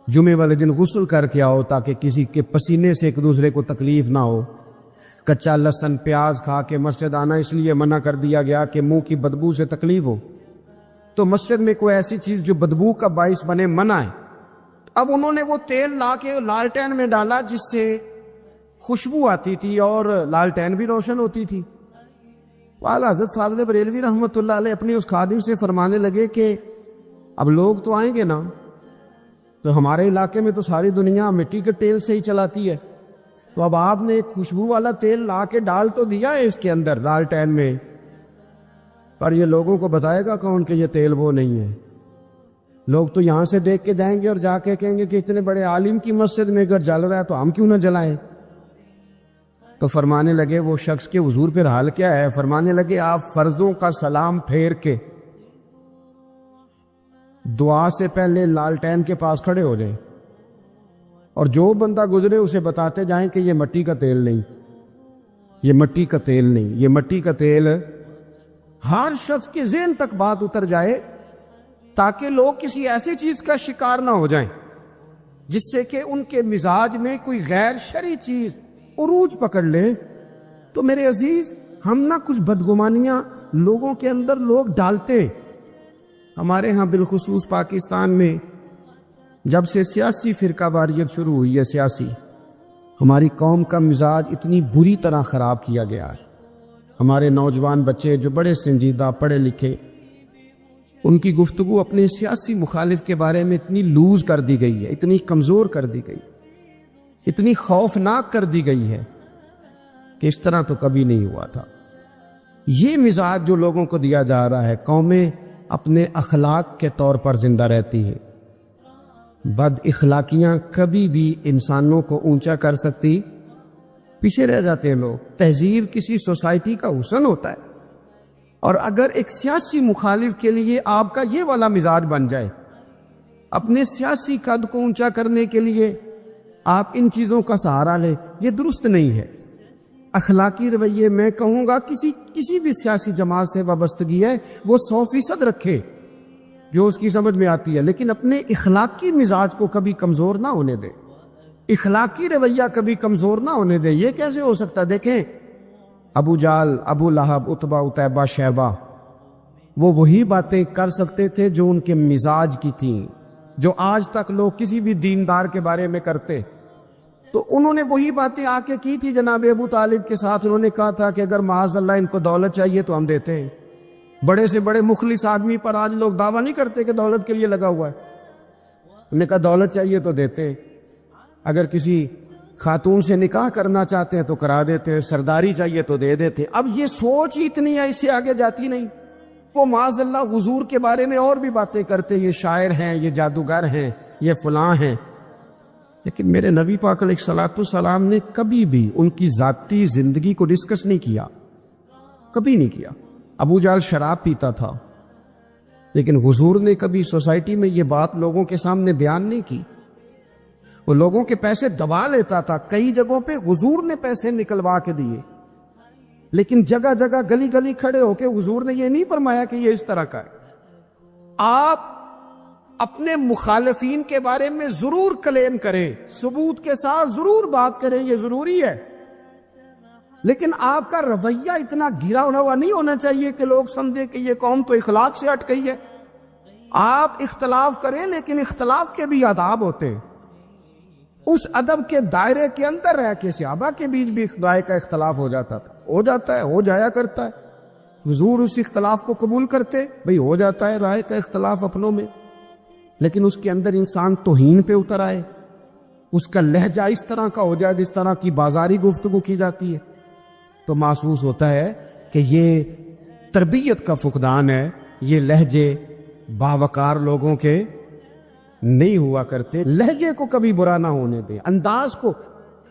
Speaker 1: جمعے والے دن غسل کر کے آؤ تاکہ کسی کے پسینے سے ایک دوسرے کو تکلیف نہ ہو۔ کچا لہسن پیاز کھا کے مسجد آنا اس لیے منع کر دیا گیا کہ منہ کی بدبو سے تکلیف ہو، تو مسجد میں کوئی ایسی چیز جو بدبو کا باعث بنے منع ہے۔ اب انہوں نے وہ تیل لا کے لالٹین میں ڈالا جس سے خوشبو آتی تھی اور لالٹین بھی روشن ہوتی تھی۔ اعلیٰ حضرت فاضل بریلوی رحمۃ اللہ علیہ اپنے اس خادم سے فرمانے لگے کہ اب لوگ تو آئیں گے نا، تو ہمارے علاقے میں تو ساری دنیا مٹی کے تیل سے ہی چلاتی ہے، تو اب آپ نے ایک خوشبو والا تیل لا کے ڈال تو دیا ہے اس کے اندر لالٹین میں، پر یہ لوگوں کو بتائے گا کون کہ یہ تیل وہ نہیں ہے؟ لوگ تو یہاں سے دیکھ کے جائیں گے اور جا کے کہیں گے کہ اتنے بڑے عالم کی مسجد میں اگر جل رہا ہے تو ہم کیوں نہ جلائیں۔ تو فرمانے لگے وہ شخص کے حضور پھر حال کیا ہے؟ فرمانے لگے آپ فرضوں کا سلام پھیر کے دعا سے پہلے لالٹین کے پاس کھڑے ہو جائیں، اور جو بندہ گزرے اسے بتاتے جائیں کہ یہ مٹی کا تیل نہیں، یہ مٹی کا تیل نہیں، یہ مٹی کا تیل۔ ہر شخص کے ذہن تک بات اتر جائے تاکہ لوگ کسی ایسی چیز کا شکار نہ ہو جائیں جس سے کہ ان کے مزاج میں کوئی غیر شرعی چیز عروج پکڑ لے۔ تو میرے عزیز ہم نہ کچھ بدگمانیاں لوگوں کے اندر لوگ ڈالتے۔ ہمارے ہاں بالخصوص پاکستان میں جب سے سیاسی فرقہ واریت شروع ہوئی ہے، سیاسی، ہماری قوم کا مزاج اتنی بری طرح خراب کیا گیا ہے۔ ہمارے نوجوان بچے جو بڑے سنجیدہ پڑھے لکھے، ان کی گفتگو اپنے سیاسی مخالف کے بارے میں اتنی لوز کر دی گئی ہے، اتنی کمزور کر دی گئی، اتنی خوفناک کر دی گئی ہے کہ اس طرح تو کبھی نہیں ہوا تھا۔ یہ مزاج جو لوگوں کو دیا جا رہا ہے، قومیں اپنے اخلاق کے طور پر زندہ رہتی ہیں۔ بد اخلاقیاں کبھی بھی انسانوں کو اونچا کر سکتی، پیچھے رہ جاتے ہیں لوگ۔ تہذیب کسی سوسائٹی کا حسن ہوتا ہے، اور اگر ایک سیاسی مخالف کے لیے آپ کا یہ والا مزاج بن جائے، اپنے سیاسی قد کو اونچا کرنے کے لیے آپ ان چیزوں کا سہارا لیں، یہ درست نہیں ہے۔ اخلاقی رویے میں کہوں گا کسی بھی سیاسی جماعت سے وابستگی ہے وہ 100% رکھے جو اس کی سمجھ میں آتی ہے، لیکن اپنے اخلاقی مزاج کو کبھی کمزور نہ ہونے دے، اخلاقی رویہ کبھی کمزور نہ ہونے دے۔ یہ کیسے ہو سکتا؟ دیکھیں ابو جال، ابو لہب، عتبہ، عتیبہ، شیبہ، وہ وہی باتیں کر سکتے تھے جو ان کے مزاج کی تھیں، جو آج تک لوگ کسی بھی دیندار کے بارے میں کرتے۔ تو انہوں نے وہی باتیں آ کے کی تھی جناب ابو طالب کے ساتھ۔ انہوں نے کہا تھا کہ اگر معاذ اللہ ان کو دولت چاہیے تو ہم دیتے ہیں۔ بڑے سے بڑے مخلص آدمی پر آج لوگ دعویٰ نہیں کرتے کہ دولت کے لیے لگا ہوا ہے۔ انہوں نے کہا دولت چاہیے تو دیتے ہیں، اگر کسی خاتون سے نکاح کرنا چاہتے ہیں تو کرا دیتے ہیں، سرداری چاہیے تو دے دیتے ہیں۔ اب یہ سوچ ہی اتنی ہے، اس سے آگے جاتی نہیں۔ وہ معاذ اللہ حضور کے بارے میں اور بھی باتیں کرتے، یہ شاعر ہیں، یہ جادوگر ہیں، یہ فلاں ہیں، لیکن میرے نبی پاک علیہ الصلوۃ والسلام نے کبھی بھی ان کی ذاتی زندگی کو ڈسکس نہیں کیا، کبھی نہیں کیا۔ ابو جہل شراب پیتا تھا، لیکن حضور نے کبھی سوسائٹی میں یہ بات لوگوں کے سامنے بیان نہیں کی۔ وہ لوگوں کے پیسے دبا لیتا تھا، کئی جگہوں پہ حضور نے پیسے نکلوا کے دیے، لیکن جگہ جگہ گلی گلی کھڑے ہو کے حضور نے یہ نہیں فرمایا کہ یہ اس طرح کا ہے۔ آپ اپنے مخالفین کے بارے میں ضرور کلیم کریں، ثبوت کے ساتھ ضرور بات کریں، یہ ضروری ہے، لیکن آپ کا رویہ اتنا گرا ہوا نہیں ہونا چاہیے کہ لوگ سمجھیں کہ یہ قوم تو اخلاق سے ہٹ گئی ہے۔ آپ اختلاف کریں، لیکن اختلاف کے بھی آداب ہوتے ہیں۔ اس ادب کے دائرے کے اندر رہ کے صحابہ کے بیچ بھی رائے کا اختلاف ہو جاتا تھا، ہو جاتا ہے، ہو جایا کرتا ہے۔ حضور اس اختلاف کو قبول کرتے، بھئی ہو جاتا ہے رائے کا اختلاف اپنوں میں، لیکن اس کے اندر انسان توہین پہ اتر آئے، اس کا لہجہ اس طرح کا ہو جائے جس طرح کی بازاری گفتگو کی جاتی ہے، تو محسوس ہوتا ہے کہ یہ تربیت کا فقدان ہے۔ یہ لہجے باوقار لوگوں کے نہیں ہوا کرتے۔ لہجے کو کبھی برا نہ ہونے دیں، انداز کو۔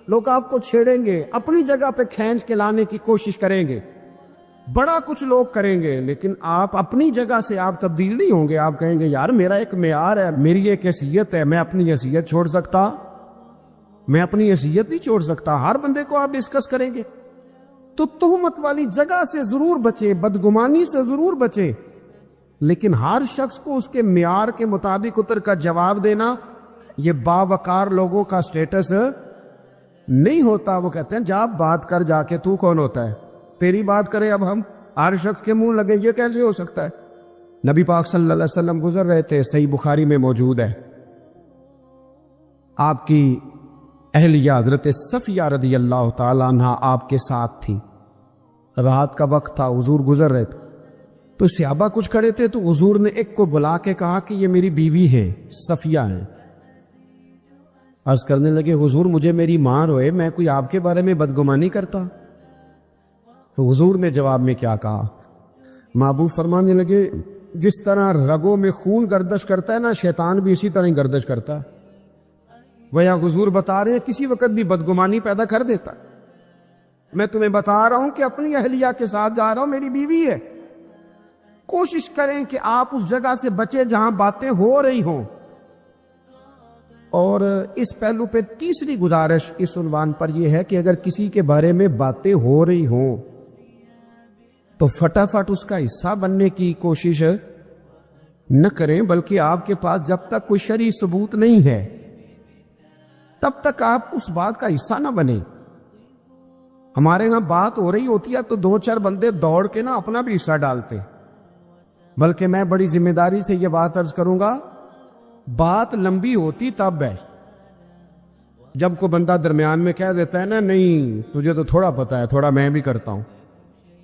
Speaker 1: لوگ آپ کو چھیڑیں گے، اپنی جگہ پہ کھینچ کے لانے کی کوشش کریں گے، بڑا کچھ لوگ کریں گے، لیکن آپ اپنی جگہ سے آپ تبدیل نہیں ہوں گے۔ آپ کہیں گے یار میرا ایک معیار ہے، میری ایک حیثیت ہے، میں اپنی حیثیت چھوڑ سکتا؟ میں اپنی حیثیت نہیں چھوڑ سکتا۔ ہر بندے کو آپ ڈسکس کریں گے تو تہمت والی جگہ سے ضرور بچے، بدگمانی سے ضرور بچے، لیکن ہر شخص کو اس کے معیار کے مطابق اتر کا جواب دینا یہ باوقار لوگوں کا سٹیٹس نہیں ہوتا۔ وہ کہتے ہیں جا بات کر جا کے، تو کون ہوتا ہے تیری بات کرے؟ اب ہم ہر شخص کے منہ لگے، یہ کیسے ہو سکتا ہے؟ نبی پاک صلی اللہ علیہ وسلم گزر رہے تھے، صحیح بخاری میں موجود ہے، آپ کی اہلیہ حضرت صفیہ رضی اللہ تعالیٰ عنہ آپ کے ساتھ تھی۔ رات کا وقت تھا، حضور گزر رہے تھے، تو صحابہ کچھ کھڑے تھے، تو حضور نے ایک کو بلا کے کہا کہ یہ میری بیوی ہے، صفیہ ہے۔ عرض کرنے لگے حضور مجھے میری ماں روئے، میں کوئی آپ کے بارے میں بدگمانی کرتا؟ تو حضور نے جواب میں کیا کہا؟ محبوب فرمانے لگے جس طرح رگوں میں خون گردش کرتا ہے نا، شیطان بھی اسی طرح گردش کرتا ہے۔ وہ یا حضور بتا رہے ہیں کسی وقت بھی بدگمانی پیدا کر دیتا۔ میں تمہیں بتا رہا ہوں کہ اپنی اہلیہ کے ساتھ جا رہا ہوں، میری بیوی ہے۔ کوشش کریں کہ آپ اس جگہ سے بچے جہاں باتیں ہو رہی ہوں۔ اور اس پہلو پہ تیسری گزارش اس عنوان پر یہ ہے کہ اگر کسی کے بارے میں باتیں ہو رہی ہوں تو فٹافٹ اس کا حصہ بننے کی کوشش نہ کریں، بلکہ آپ کے پاس جب تک کوئی شرعی ثبوت نہیں ہے تب تک آپ اس بات کا حصہ نہ بنیں۔ ہمارے یہاں بات ہو رہی ہوتی ہے تو دو چار بندے دوڑ کے نا اپنا بھی حصہ ڈالتے، بلکہ میں بڑی ذمہ داری سے یہ بات عرض کروں گا، بات لمبی ہوتی تب ہے جب کوئی بندہ درمیان میں کہہ دیتا ہے نا نہیں تجھے تو تھوڑا پتہ ہے، تھوڑا میں بھی کرتا ہوں۔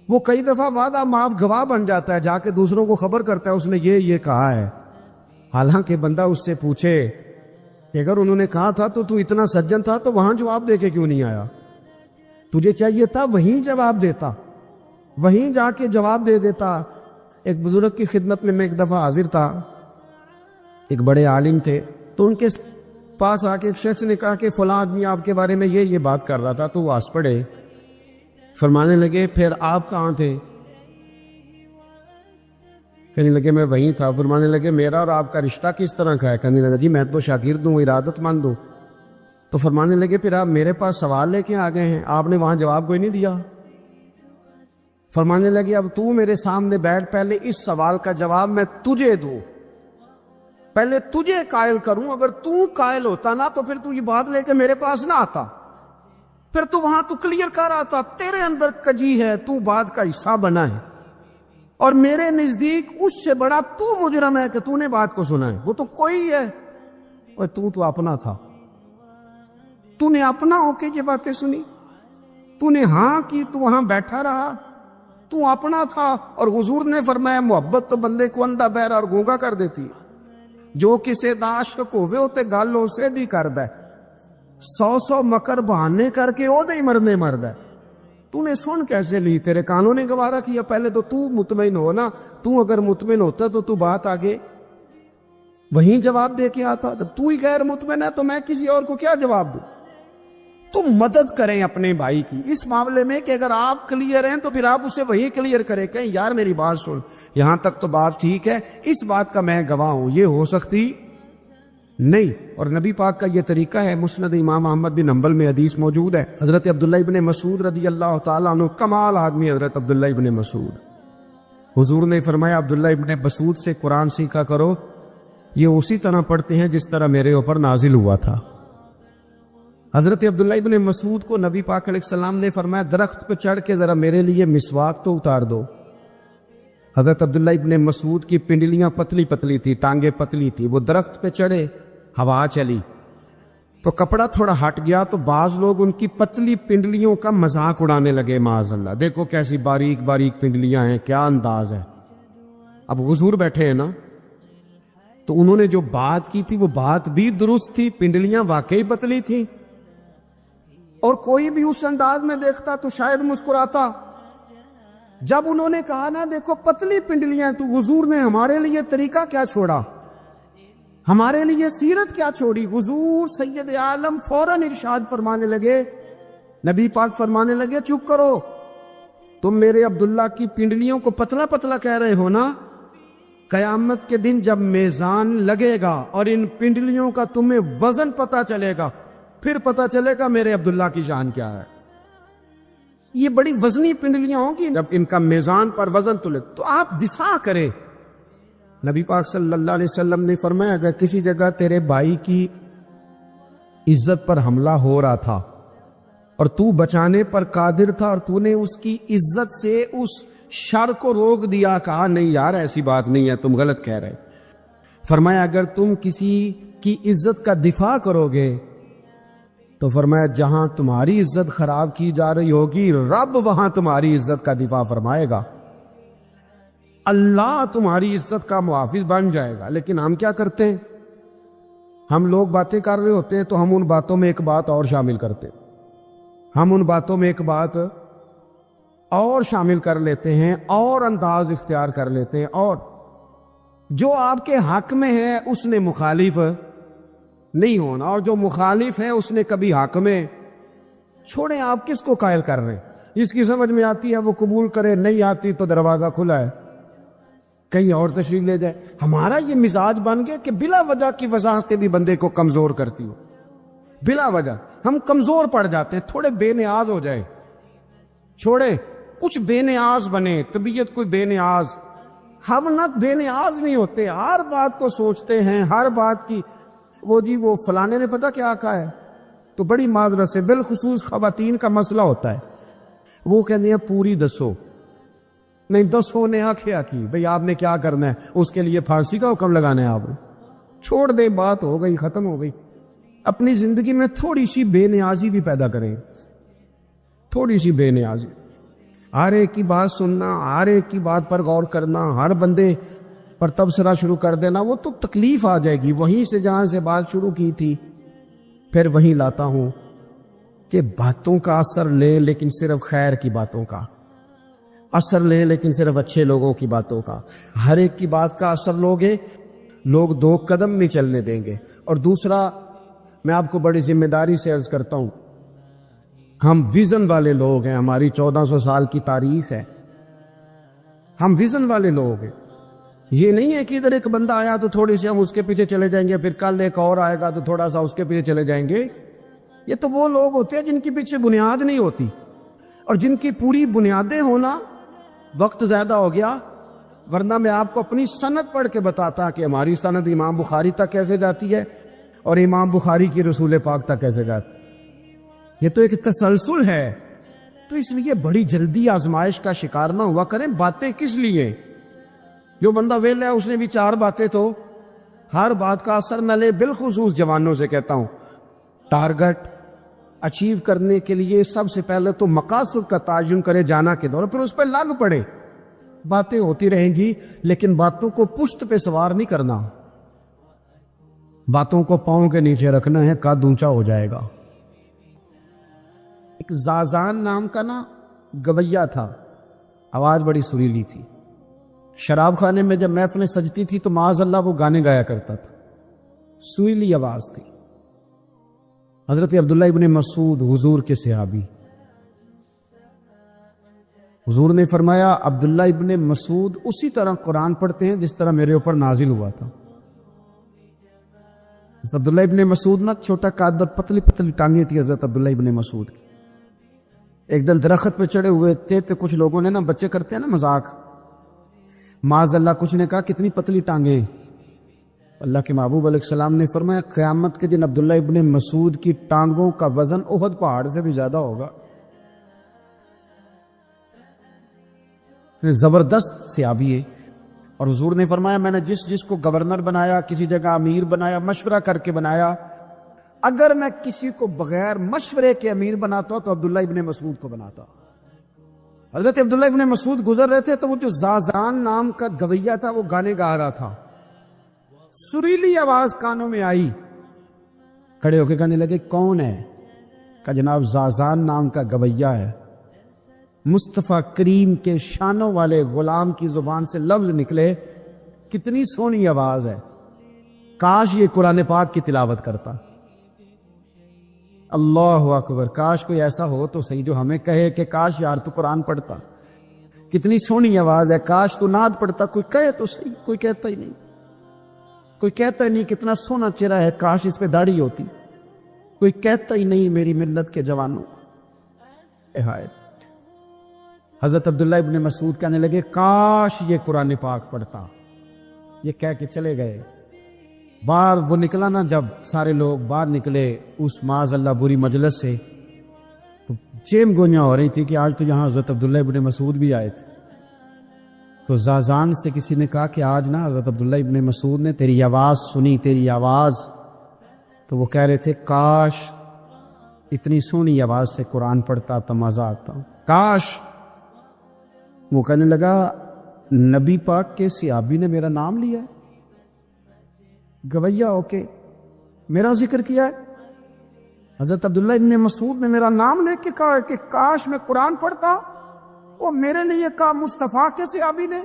Speaker 1: وہ کئی دفعہ وعدہ معاف گواہ بن جاتا ہے، جا کے دوسروں کو خبر کرتا ہے اس نے یہ کہا ہے، حالانکہ بندہ اس سے پوچھے کہ اگر انہوں نے کہا تھا تو اتنا سجن تھا تو وہاں جواب دے کے کیوں نہیں آیا؟ تجھے چاہیے تھا وہیں جواب دیتا، وہیں جا کے جواب دے دیتا۔ ایک بزرگ کی خدمت میں ایک دفعہ حاضر تھا، ایک بڑے عالم تھے، تو ان کے پاس آ کے ایک شخص نے کہا کہ فلاں آدمی آپ کے بارے میں یہ بات کر رہا تھا، تو وہ ہنس پڑے، فرمانے لگے پھر آپ کہاں تھے؟ کہنے لگے میں وہیں تھا۔ فرمانے لگے میرا اور آپ کا رشتہ کس طرح کا ہے؟ کہنے لگا جی میں تو شاگرد ہوں، ارادت مند ہوں۔ تو فرمانے لگے پھر آپ میرے پاس سوال لے کے آ گئے ہیں، آپ نے وہاں جواب کوئی نہیں دیا۔ فرمانے لگے اب تو میرے سامنے بیٹھ، پہلے اس سوال کا جواب میں تجھے دوں، پہلے تجھے قائل کروں، اگر تو قائل ہوتا نا تو پھر تو یہ بات لے کے میرے پاس نہ آتا۔ پھر تو وہاں تو کلیئر کر رہا تھا تیرے اندر کجی ہے، تو بات کا حصہ بنا ہے، اور میرے نزدیک اس سے بڑا تو مجرم ہے کہ تو نے بات کو سنا ہے، وہ تو کوئی ہے، اور تو اپنا تھا، تو نے اپنا ہو کے یہ باتیں سنی، تو نے ہاں کی، تو وہاں بیٹھا رہا، تو اپنا تھا۔ اور حضور نے فرمایا محبت تو بندے کو اندھا بہرا اور گونگا کر دیتی ہے، جو کسے دا عاشق ہوئے ہوتے گل اسے دی کردہ ہے، 100 مکر بہانے کر کے او دے ہی مرنے مرد ہے۔ تو نے سن کیسے لی؟ تیرے کانوں نے گوارا کیا؟ پہلے تو مطمئن ہو نا، تو اگر مطمئن ہوتا تو بات آگے وہیں جواب دے کے آتا، جب تو ہی غیر مطمئن ہے تو میں کسی اور کو کیا جواب دوں؟ تم مدد کریں اپنے بھائی کی اس معاملے میں کہ اگر آپ کلیئر ہیں تو پھر آپ اسے وہی کلیئر کریں، کہیں یار میری بات سن، یہاں تک تو بات ٹھیک ہے، اس بات کا میں گواہ ہوں، یہ ہو سکتی نہیں۔ اور نبی پاک کا یہ طریقہ ہے۔ مسند امام احمد بن حنبل میں حدیث موجود ہے، حضرت عبداللہ ابن مسعود رضی اللہ تعالیٰ عنہ، کمال آدمی حضرت عبداللہ ابن مسعود، حضور نے فرمایا عبداللہ ابن مسعود سے قرآن سیکھا کرو، یہ اسی طرح پڑھتے ہیں جس طرح میرے اوپر نازل ہوا تھا۔ حضرت عبداللہ ابن مسعود کو نبی پاک علیہ السلام نے فرمایا درخت پہ چڑھ کے ذرا میرے لیے مسواک تو اتار دو۔ حضرت عبداللہ ابن مسعود کی پنڈلیاں پتلی پتلی تھی، ٹانگیں پتلی تھی، وہ درخت پہ چڑھے، ہوا چلی تو کپڑا تھوڑا ہٹ گیا تو بعض لوگ ان کی پتلی پنڈلیوں کا مذاق اڑانے لگے، معاذ اللہ، دیکھو کیسی باریک باریک پنڈلیاں ہیں، کیا انداز ہے۔ اب حضور بیٹھے ہیں نا، تو انہوں نے جو بات کی تھی وہ بات بھی درست تھی، پنڈلیاں واقعی پتلی تھیں، اور کوئی بھی اس انداز میں دیکھتا تو شاید مسکراتا۔ جب انہوں نے کہا نا دیکھو پتلی پنڈلیاں، تو حضور نے ہمارے لیے طریقہ کیا چھوڑا، ہمارے لیے سیرت کیا چھوڑی؟ حضور سید عالم فوراً ارشاد فرمانے لگے، نبی پاک فرمانے لگے چپ کرو، تم میرے عبداللہ کی پنڈلیوں کو پتلا پتلا کہہ رہے ہو نا، قیامت کے دن جب میزان لگے گا اور ان پنڈلیوں کا تمہیں وزن پتہ چلے گا، پھر پتہ چلے گا میرے عبداللہ کی شان کیا ہے۔ یہ بڑی وزنی پنڈلیاں ہوں گی، جب ان کا میزان پر وزن تلے تو آپ دفاع کریں۔ نبی پاک صلی اللہ علیہ وسلم نے فرمایا اگر کسی جگہ تیرے بھائی کی عزت پر حملہ ہو رہا تھا اور تو بچانے پر قادر تھا اور تو نے اس کی عزت سے اس شر کو روک دیا، کہا نہیں یار ایسی بات نہیں ہے، تم غلط کہہ رہے، فرمایا اگر تم کسی کی عزت کا دفاع کرو گے تو فرمایا جہاں تمہاری عزت خراب کی جا رہی ہوگی رب وہاں تمہاری عزت کا دفاع فرمائے گا، اللہ تمہاری عزت کا محافظ بن جائے گا۔ لیکن ہم کیا کرتے ہیں؟ ہم لوگ باتیں کر رہے ہوتے ہیں تو ہم ان باتوں میں ایک بات اور شامل کرتے، ہم ان باتوں میں ایک بات اور شامل کر لیتے ہیں اور انداز اختیار کر لیتے ہیں، اور جو آپ کے حق میں ہے اس نے مخالف نہیں ہونا، اور جو مخالف ہے اس نے کبھی حق میں چھوڑیں۔ آپ کس کو قائل کر رہے ہیں؟ جس کی سمجھ میں آتی ہے وہ قبول کرے، نہیں آتی تو دروازہ کھلا ہے، کہیں اور تشریف لے جائے۔ ہمارا یہ مزاج بن گیا کہ بلا وجہ کی وضاحتیں بھی بندے کو کمزور کرتی ہو، بلا وجہ ہم کمزور پڑ جاتے ہیں، تھوڑے بے نیاز ہو جائے، چھوڑے کچھ بے نیاز بنے، طبیعت کوئی بے نیاز، ہم نہ بے نیاز نہیں ہوتے، ہر بات کو سوچتے ہیں، ہر بات کی وہ جی وہ فلانے نے پتہ کیا کہا ہے، تو بڑی معذرت سے بالخصوص خواتین کا مسئلہ ہوتا ہے، وہ کہتے ہیں پوری دسو، نہیں دسو نے آنکھیں کی بھئی آپ نے کیا کرنا ہے، اس کے لیے پھانسی کا حکم لگانا ہے آپ نے، چھوڑ دے، بات ہو گئی، ختم ہو گئی۔ اپنی زندگی میں تھوڑی سی بے نیازی بھی پیدا کریں، تھوڑی سی بے نیازی، ہر ایک کی بات سننا، ہر ایک کی بات پر غور کرنا، ہر بندے پر تبصرہ شروع کر دینا، وہ تو تکلیف آ جائے گی۔ وہیں سے جہاں سے بات شروع کی تھی پھر وہیں لاتا ہوں کہ باتوں کا اثر لیں لیکن صرف خیر کی باتوں کا اثر لیں، لیکن صرف اچھے لوگوں کی باتوں کا۔ ہر ایک کی بات کا اثر لوگے، لوگ دو قدم نہیں چلنے دیں گے۔ اور دوسرا میں آپ کو بڑی ذمہ داری سے عرض کرتا ہوں، ہم ویژن والے لوگ ہیں، ہماری 1400 سال کی تاریخ ہے، ہم ویژن والے لوگ ہیں۔ یہ نہیں ہے کہ ادھر ایک بندہ آیا تو تھوڑی سی ہم اس کے پیچھے چلے جائیں گے، پھر کل ایک اور آئے گا تو تھوڑا سا اس کے پیچھے چلے جائیں گے۔ یہ تو وہ لوگ ہوتے ہیں جن کے پیچھے بنیاد نہیں ہوتی، اور جن کی پوری بنیادیں ہونا۔ وقت زیادہ ہو گیا، ورنہ میں آپ کو اپنی سند پڑھ کے بتاتا کہ ہماری سند امام بخاری تک کیسے جاتی ہے اور امام بخاری کی رسول پاک تک کیسے جاتی۔
Speaker 2: یہ تو ایک تسلسل ہے، تو اس لیے بڑی جلدی آزمائش کا شکار نہ ہوا کریں۔ باتیں کس لیے؟ جو بندہ ویلا ہے اس نے بھی 4 باتیں تو ہر بات کا اثر نہ لے۔ بالخصوص جوانوں سے کہتا ہوں، ٹارگٹ اچیو کرنے کے لیے سب سے پہلے تو مقاصد کا تعین کرے جانا کے دور، پھر اس پہ لگ پڑے۔ باتیں ہوتی رہیں گی لیکن باتوں کو پشت پہ سوار نہیں کرنا، باتوں کو پاؤں کے نیچے رکھنا ہے، قد اونچا ہو جائے گا۔ ایک زازان نام کا نا گویا تھا، آواز بڑی سریلی تھی۔ شراب خانے میں جب محفلیں سجتی تھی تو معاذ اللہ وہ گانے گایا کرتا تھا، سریلی آواز تھی۔ حضرت عبداللہ ابن مسعود حضور کے صحابی، حضور نے فرمایا عبداللہ ابن مسعود اسی طرح قرآن پڑھتے ہیں جس طرح میرے اوپر نازل ہوا تھا۔ عبداللہ ابن مسعود نا چھوٹا قد اور پتلی پتلی ٹانگیں تھی حضرت عبداللہ ابن مسعود کی۔ ایک دن درخت پہ چڑھے ہوئے تھے تو کچھ لوگوں نے نا، بچے کرتے ہیں نا مذاق، معاذ اللہ کچھ نے کہا کتنی پتلی ٹانگیں۔ اللہ کے محبوب علیہ السلام نے فرمایا قیامت کے دن عبداللہ ابن مسعود کی ٹانگوں کا وزن احد پہاڑ سے بھی زیادہ ہوگا۔ زبردست صحابی ہے، اور حضور نے فرمایا میں نے جس کو گورنر بنایا، کسی جگہ امیر بنایا، مشورہ کر کے بنایا، اگر میں کسی کو بغیر مشورے کے امیر بناتا تو عبداللہ ابن مسعود کو بناتا۔ حضرت عبداللہ ابن مسعود گزر رہے تھے تو وہ جو زازان نام کا گویا تھا وہ گانے گا رہا تھا، سریلی آواز کانوں میں آئی، کھڑے ہو کے کہنے لگے کون ہے؟ کہا جناب زازان نام کا گویا ہے۔ مصطفیٰ کریم کے شانوں والے غلام کی زبان سے لفظ نکلے، کتنی سونی آواز ہے، کاش یہ قرآن پاک کی تلاوت کرتا۔ اللہ اکبر، کاش کوئی ایسا ہو تو صحیح جو ہمیں کہے کہ کاش یار تو قرآن پڑھتا، کتنی سونی آواز ہے، کاش تو نعت پڑھتا۔ کوئی کہے تو صحیح، کوئی کہتا ہی نہیں، کوئی کہتا ہی نہیں کتنا سونا چہرہ ہے، کاش اس پہ داڑھی ہوتی، کوئی کہتا ہی نہیں میری ملت کے جوانوں۔ حضرت عبداللہ ابن مسعود کہنے لگے کاش یہ قرآن پاک پڑھتا، یہ کہہ کے چلے گئے۔ باہر وہ نکلا نا، جب سارے لوگ باہر نکلے اس معاذ اللہ بری مجلس سے، تو چیم گوئیاں ہو رہی تھی کہ آج تو یہاں حضرت عبداللہ ابن مسعود بھی آئے تھے۔ تو زازان سے کسی نے کہا کہ آج نا حضرت عبداللہ ابن مسعود نے تیری آواز سنی، تیری آواز، تو وہ کہہ رہے تھے کاش اتنی سونی آواز سے قرآن پڑھتا تو مزہ آتا، کاش۔ وہ کہنے لگا نبی پاک کے صحابی نے میرا نام لیا ہے، گویا ہو کے میرا ذکر کیا ہے، حضرت عبداللہ ابن مسعود نے میرا نام لے کے کہا کہ کاش میں قرآن پڑھتا۔ وہ میرے لیے کہا مصطفیٰ کے صحابی نے،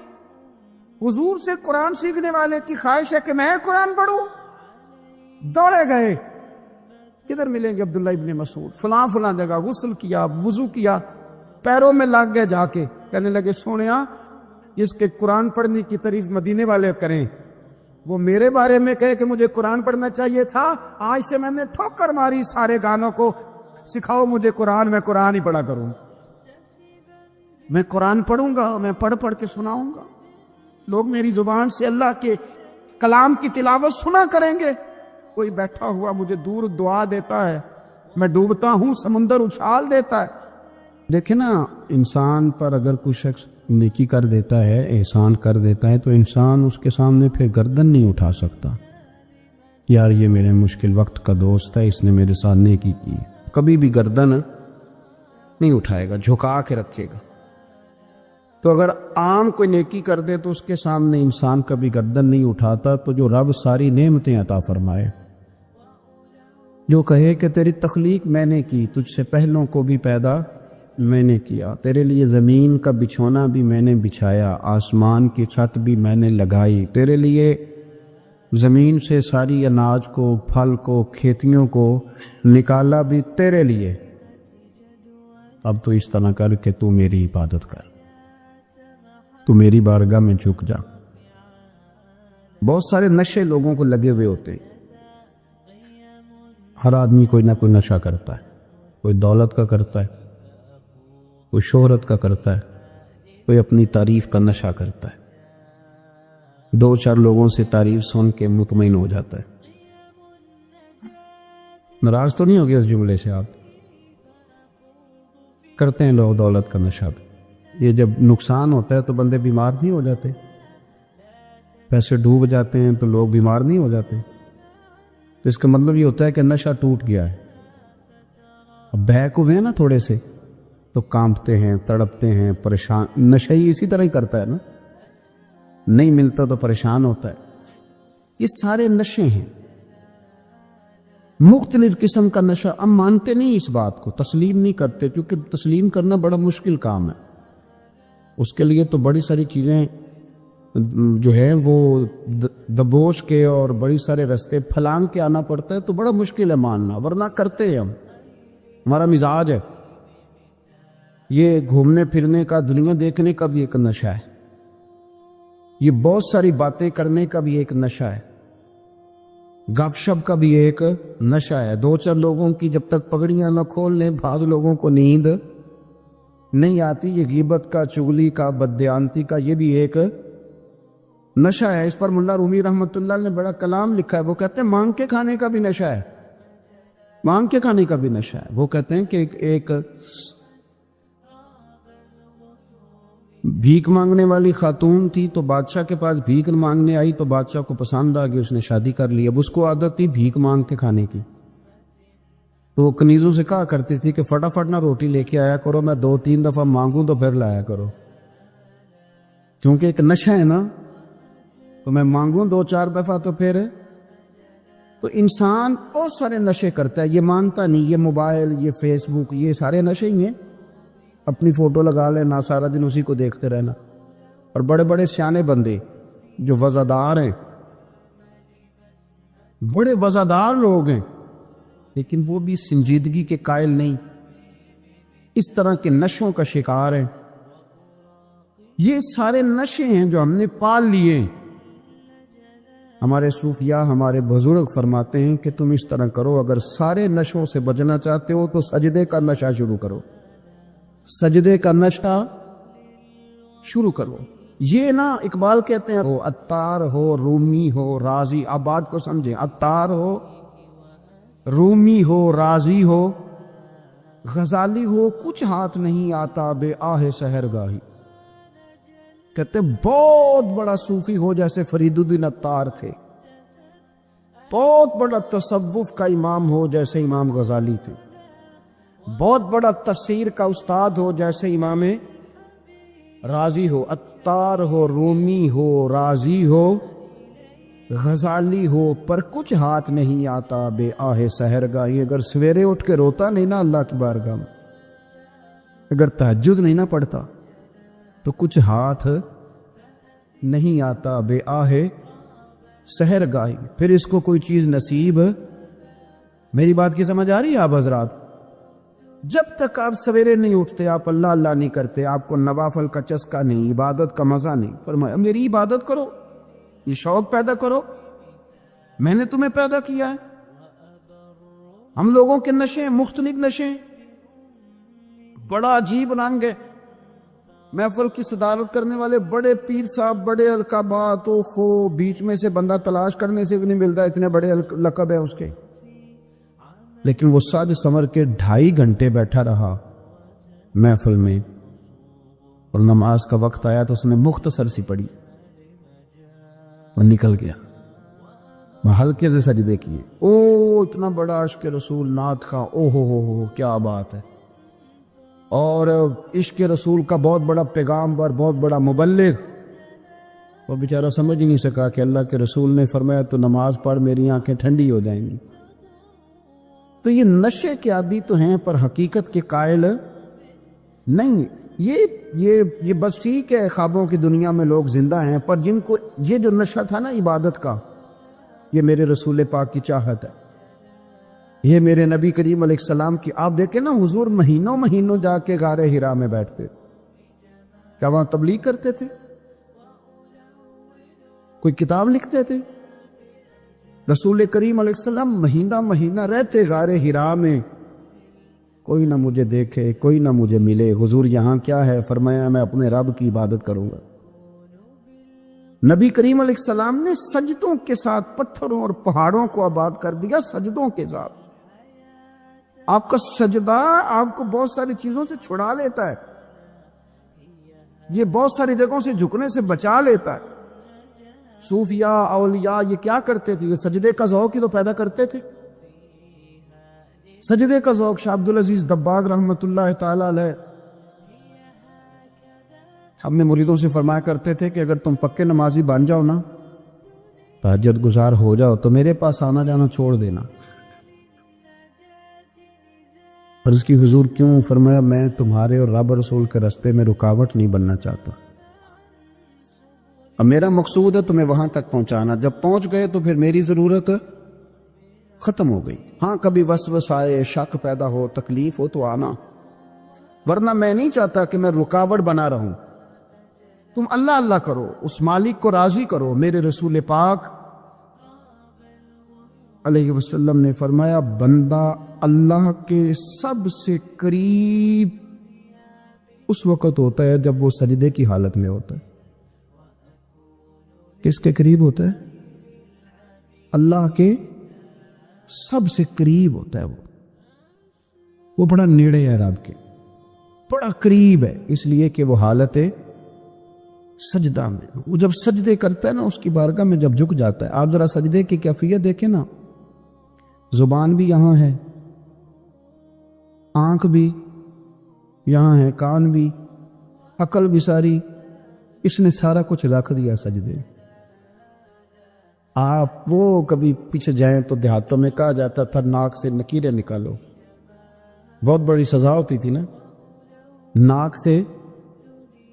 Speaker 2: حضور سے قرآن سیکھنے والے کی خواہش ہے کہ میں قرآن پڑھوں۔ دوڑے گئے، کدھر ملیں گے عبداللہ ابن مسعود؟ فلاں فلاں جگہ، غسل کیا، وضو کیا، پیروں میں لگ گئے جا کے، کہنے لگے سونیا جس کے قرآن پڑھنے کی تعریف مدینے والے کریں وہ میرے بارے میں کہے کہ مجھے قرآن پڑھنا چاہیے تھا، آج سے میں نے ٹھوکر ماری سارے گانوں کو، سکھاؤ مجھے قرآن، میں قرآن ہی پڑھا کروں، میں قرآن پڑھوں گا، میں پڑھ پڑھ کے سناؤں گا، لوگ میری زبان سے اللہ کے کلام کی تلاوت سنا کریں گے۔ کوئی بیٹھا ہوا مجھے دور دعا دیتا ہے، میں ڈوبتا ہوں سمندر اچھال دیتا ہے۔ دیکھیں نا، انسان پر اگر کوئی شخص نیکی کر دیتا ہے، احسان کر دیتا ہے، تو انسان اس کے سامنے پھر گردن نہیں اٹھا سکتا، یار یہ میرے مشکل وقت کا دوست ہے، اس نے میرے ساتھ نیکی کی، کبھی بھی گردن نہیں اٹھائے گا، جھکا کے رکھے گا۔ تو اگر عام کوئی نیکی کر دے تو اس کے سامنے انسان کبھی گردن نہیں اٹھاتا، تو جو رب ساری نعمتیں عطا فرمائے، جو کہے کہ تیری تخلیق میں نے کی، تجھ سے پہلوں کو بھی پیدا میں نے کیا، تیرے لیے زمین کا بچھونا بھی میں نے بچھایا، آسمان کی چھت بھی میں نے لگائی، تیرے لیے زمین سے ساری اناج کو، پھل کو، کھیتیوں کو نکالا بھی تیرے لیے، اب تو اس طرح کر کہ تو میری عبادت کر، تو میری بارگاہ میں جھک جا۔ بہت سارے نشے لوگوں کو لگے ہوئے ہوتے ہیں، ہر آدمی کوئی نہ کوئی نشہ کرتا ہے، کوئی دولت کا کرتا ہے، کوئی شہرت کا کرتا ہے، کوئی اپنی تعریف کا نشہ کرتا ہے، 2-4 لوگوں سے تعریف سن کے مطمئن ہو جاتا ہے۔ ناراض تو نہیں ہو گیا اس جملے سے آپ؟ کرتے ہیں لوگ دولت کا نشہ بھی. یہ جب نقصان ہوتا ہے تو بندے بیمار نہیں ہو جاتے؟ پیسے ڈوب جاتے ہیں تو لوگ بیمار نہیں ہو جاتے؟ تو اس کا مطلب یہ ہوتا ہے کہ نشہ ٹوٹ گیا ہے. اب بہک ہوئے ہیں نا تھوڑے سے تو کانپتے ہیں، تڑپتے ہیں، پریشان. نشہ ہی اسی طرح ہی کرتا ہے نا، نہیں ملتا تو پریشان ہوتا ہے. یہ سارے نشے ہیں، مختلف قسم کا نشہ. ہم مانتے نہیں اس بات کو، تسلیم نہیں کرتے، کیونکہ تسلیم کرنا بڑا مشکل کام ہے. اس کے لیے تو بڑی ساری چیزیں جو ہیں وہ دبوچ کے اور بڑی سارے رستے پھلانگ کے آنا پڑتا ہے، تو بڑا مشکل ہے ماننا، ورنہ کرتے ہیں ہم. ہمارا مزاج ہے. یہ گھومنے پھرنے کا، دنیا دیکھنے کا بھی ایک نشہ ہے. یہ بہت ساری باتیں کرنے کا بھی ایک نشہ ہے. گپ شپ کا بھی ایک نشہ ہے. دو چار لوگوں کی جب تک پگڑیاں نہ کھول لیں، بعض لوگوں کو نیند نہیں آتی. یہ غیبت کا، چغلی کا، بددیانتی کا یہ بھی ایک نشہ ہے. اس پر ملا رومی رحمۃ اللہ نے بڑا کلام لکھا ہے. وہ کہتے ہیں مانگ کے کھانے کا بھی نشہ ہے، مانگ کے کھانے کا بھی نشہ ہے. وہ کہتے ہیں کہ ایک بھیک مانگنے والی خاتون تھی، تو بادشاہ کے پاس بھیک مانگنے آئی، تو بادشاہ کو پسند آ گئی، اس نے شادی کر لی. اب اس کو عادت تھی بھیک مانگ کے کھانے کی، تو وہ کنیزوں سے کہا کرتی تھی کہ فٹافٹ نہ روٹی لے کے آیا کرو، میں 2-3 دفعہ مانگوں تو پھر لایا کرو. کیونکہ ایک نشہ ہے نا، تو میں مانگوں 2-4 دفعہ تو پھر. تو انسان بہت سارے نشے کرتا ہے، یہ مانتا نہیں. یہ موبائل، یہ فیس بک، یہ سارے نشے ہی ہیں. اپنی فوٹو لگا لینا، سارا دن اسی کو دیکھتے رہنا. اور بڑے بڑے سیانے بندے جو وزادار ہیں، بڑے وزادار لوگ ہیں، لیکن وہ بھی سنجیدگی کے قائل نہیں، اس طرح کے نشوں کا شکار ہیں. یہ سارے نشے ہیں جو ہم نے پال لیے. ہمارے صوفیاء، ہمارے بزرگ فرماتے ہیں کہ تم اس طرح کرو، اگر سارے نشوں سے بچنا چاہتے ہو تو سجدے کا نشہ شروع کرو، سجدے کا نشہ شروع کرو. یہ نا اقبال کہتے ہیں عطار ہو، رومی ہو، رازی. آپ بات کو سمجھیں، عطار ہو، رومی ہو، رازی ہو، غزالی ہو، کچھ ہاتھ نہیں آتا بے آہ سحر گاہی. کہتے بہت بڑا صوفی ہو جیسے فرید الدین عطار تھے، بہت بڑا تصوف کا امام ہو جیسے امام غزالی تھے، بہت بڑا تفسیر کا استاد ہو جیسے امام رازی ہو. عطار ہو، رومی ہو، رازی ہو، غزالی ہو، پر کچھ ہاتھ نہیں آتا بے آہ سحر گاہی. اگر سویرے اٹھ کے روتا نہیں نا اللہ کی بارگاہ میں، اگر تہجد نہیں نہ پڑھتا، تو کچھ ہاتھ نہیں آتا بے آہ سحر گاہی. پھر اس کو کوئی چیز نصیب. میری بات کی سمجھ آ رہی ہے آپ حضرات؟ جب تک آپ سویرے نہیں اٹھتے، آپ اللہ اللہ نہیں کرتے، آپ کو نوافل کا چسکا نہیں، عبادت کا مزہ نہیں. فرمایا میری عبادت کرو، یہ شوق پیدا کرو، میں نے تمہیں پیدا کیا ہے. ہم لوگوں کے نشے، مختلف نشے، بڑا عجیب رنگ ہے. محفل کی صدارت کرنے والے بڑے پیر صاحب، بڑے القابات، خو بیچ میں سے بندہ تلاش کرنے سے بھی نہیں ملتا، اتنے بڑے لقب ہیں اس کے. لیکن وہ ساج سمر کے 2.5 گھنٹے بیٹھا رہا محفل میں، اور نماز کا وقت آیا تو اس نے مختصر سی پڑھی اور نکل گیا. میں ہلکے سے سجدے کیے. اتنا بڑا عشق رسول، نعت خواں، ہو کیا بات ہے. اور عشق رسول کا بہت بڑا پیغامبر، بہت بڑا مبلغ. وہ بیچارہ سمجھ ہی نہیں سکا کہ اللہ کے رسول نے فرمایا تو نماز پڑھ، میری آنکھیں ٹھنڈی ہو جائیں گی. تو یہ نشے کے عادی تو ہیں، پر حقیقت کے قائل نہیں. یہ بس ٹھیک ہے، خوابوں کی دنیا میں لوگ زندہ ہیں، پر جن کو یہ جو نشہ تھا نا عبادت کا، یہ میرے رسول پاک کی چاہت ہے، یہ میرے نبی کریم علیہ السلام کی. آپ دیکھیں نا، حضور مہینوں جا کے غار حرا میں بیٹھتے. کیا وہاں تبلیغ کرتے تھے؟ کوئی کتاب لکھتے تھے؟ رسول کریم علیہ السلام مہینہ رہتے غار حرا میں. کوئی نہ مجھے دیکھے، کوئی نہ مجھے ملے. حضور یہاں کیا ہے؟ فرمایا میں اپنے رب کی عبادت کروں گا. نبی کریم علیہ السلام نے سجدوں کے ساتھ پتھروں اور پہاڑوں کو آباد کر دیا، سجدوں کے ساتھ. آپ کا سجدہ آپ کو بہت ساری چیزوں سے چھڑا لیتا ہے، یہ بہت ساری جگہوں سے جھکنے سے بچا لیتا ہے۔ صوفیاء اولیاء یہ کیا کرتے تھے؟ یہ سجدے کا ذوق ہی تو پیدا کرتے تھے، سجدے کا ذوق۔ شاہ عبدالعزیز دباغ رحمۃ اللہ تعالی علیہ اپنے مریدوں سے فرمایا کرتے تھے کہ اگر تم پکے نمازی بن جاؤ نا، تہجد گزار ہو جاؤ، تو میرے پاس آنا جانا چھوڑ دینا۔ عرض کی حضور کیوں؟ فرمایا میں تمہارے اور رب رسول کے راستے میں رکاوٹ نہیں بننا چاہتا، اب میرا مقصود ہے تمہیں وہاں تک پہنچانا، جب پہنچ گئے تو پھر میری ضرورت ختم ہو گئی۔ ہاں کبھی وسوس آئے، شک پیدا ہو، تکلیف ہو تو آنا، ورنہ میں نہیں چاہتا کہ میں رکاوٹ بنا رہوں۔ تم اللہ اللہ کرو، اس مالک کو راضی کرو۔ میرے رسول پاک علیہ وسلم نے فرمایا بندہ اللہ کے سب سے قریب اس وقت ہوتا ہے جب وہ سجدے کی حالت میں ہوتا ہے۔ کس کے قریب ہوتا ہے؟ اللہ کے سب سے قریب ہوتا ہے، وہ بڑا نیڑے ہے رب کے، بڑا قریب ہے، اس لیے کہ وہ حالت سجدہ میں، وہ جب سجدے کرتا ہے نا اس کی بارگاہ میں جب جھک جاتا ہے۔ آپ ذرا سجدے کی کیفیت دیکھیں نا، زبان بھی یہاں ہے، آنکھ بھی یہاں ہے، کان بھی، عقل بھی ساری، اس نے سارا کچھ رکھ دیا سجدے۔ آپ وہ کبھی پیچھے جائیں تو دیہاتوں میں کہا جاتا تھا ناک سے نکیریں نکالو، بہت بڑی سزا ہوتی تھی نا، ناک سے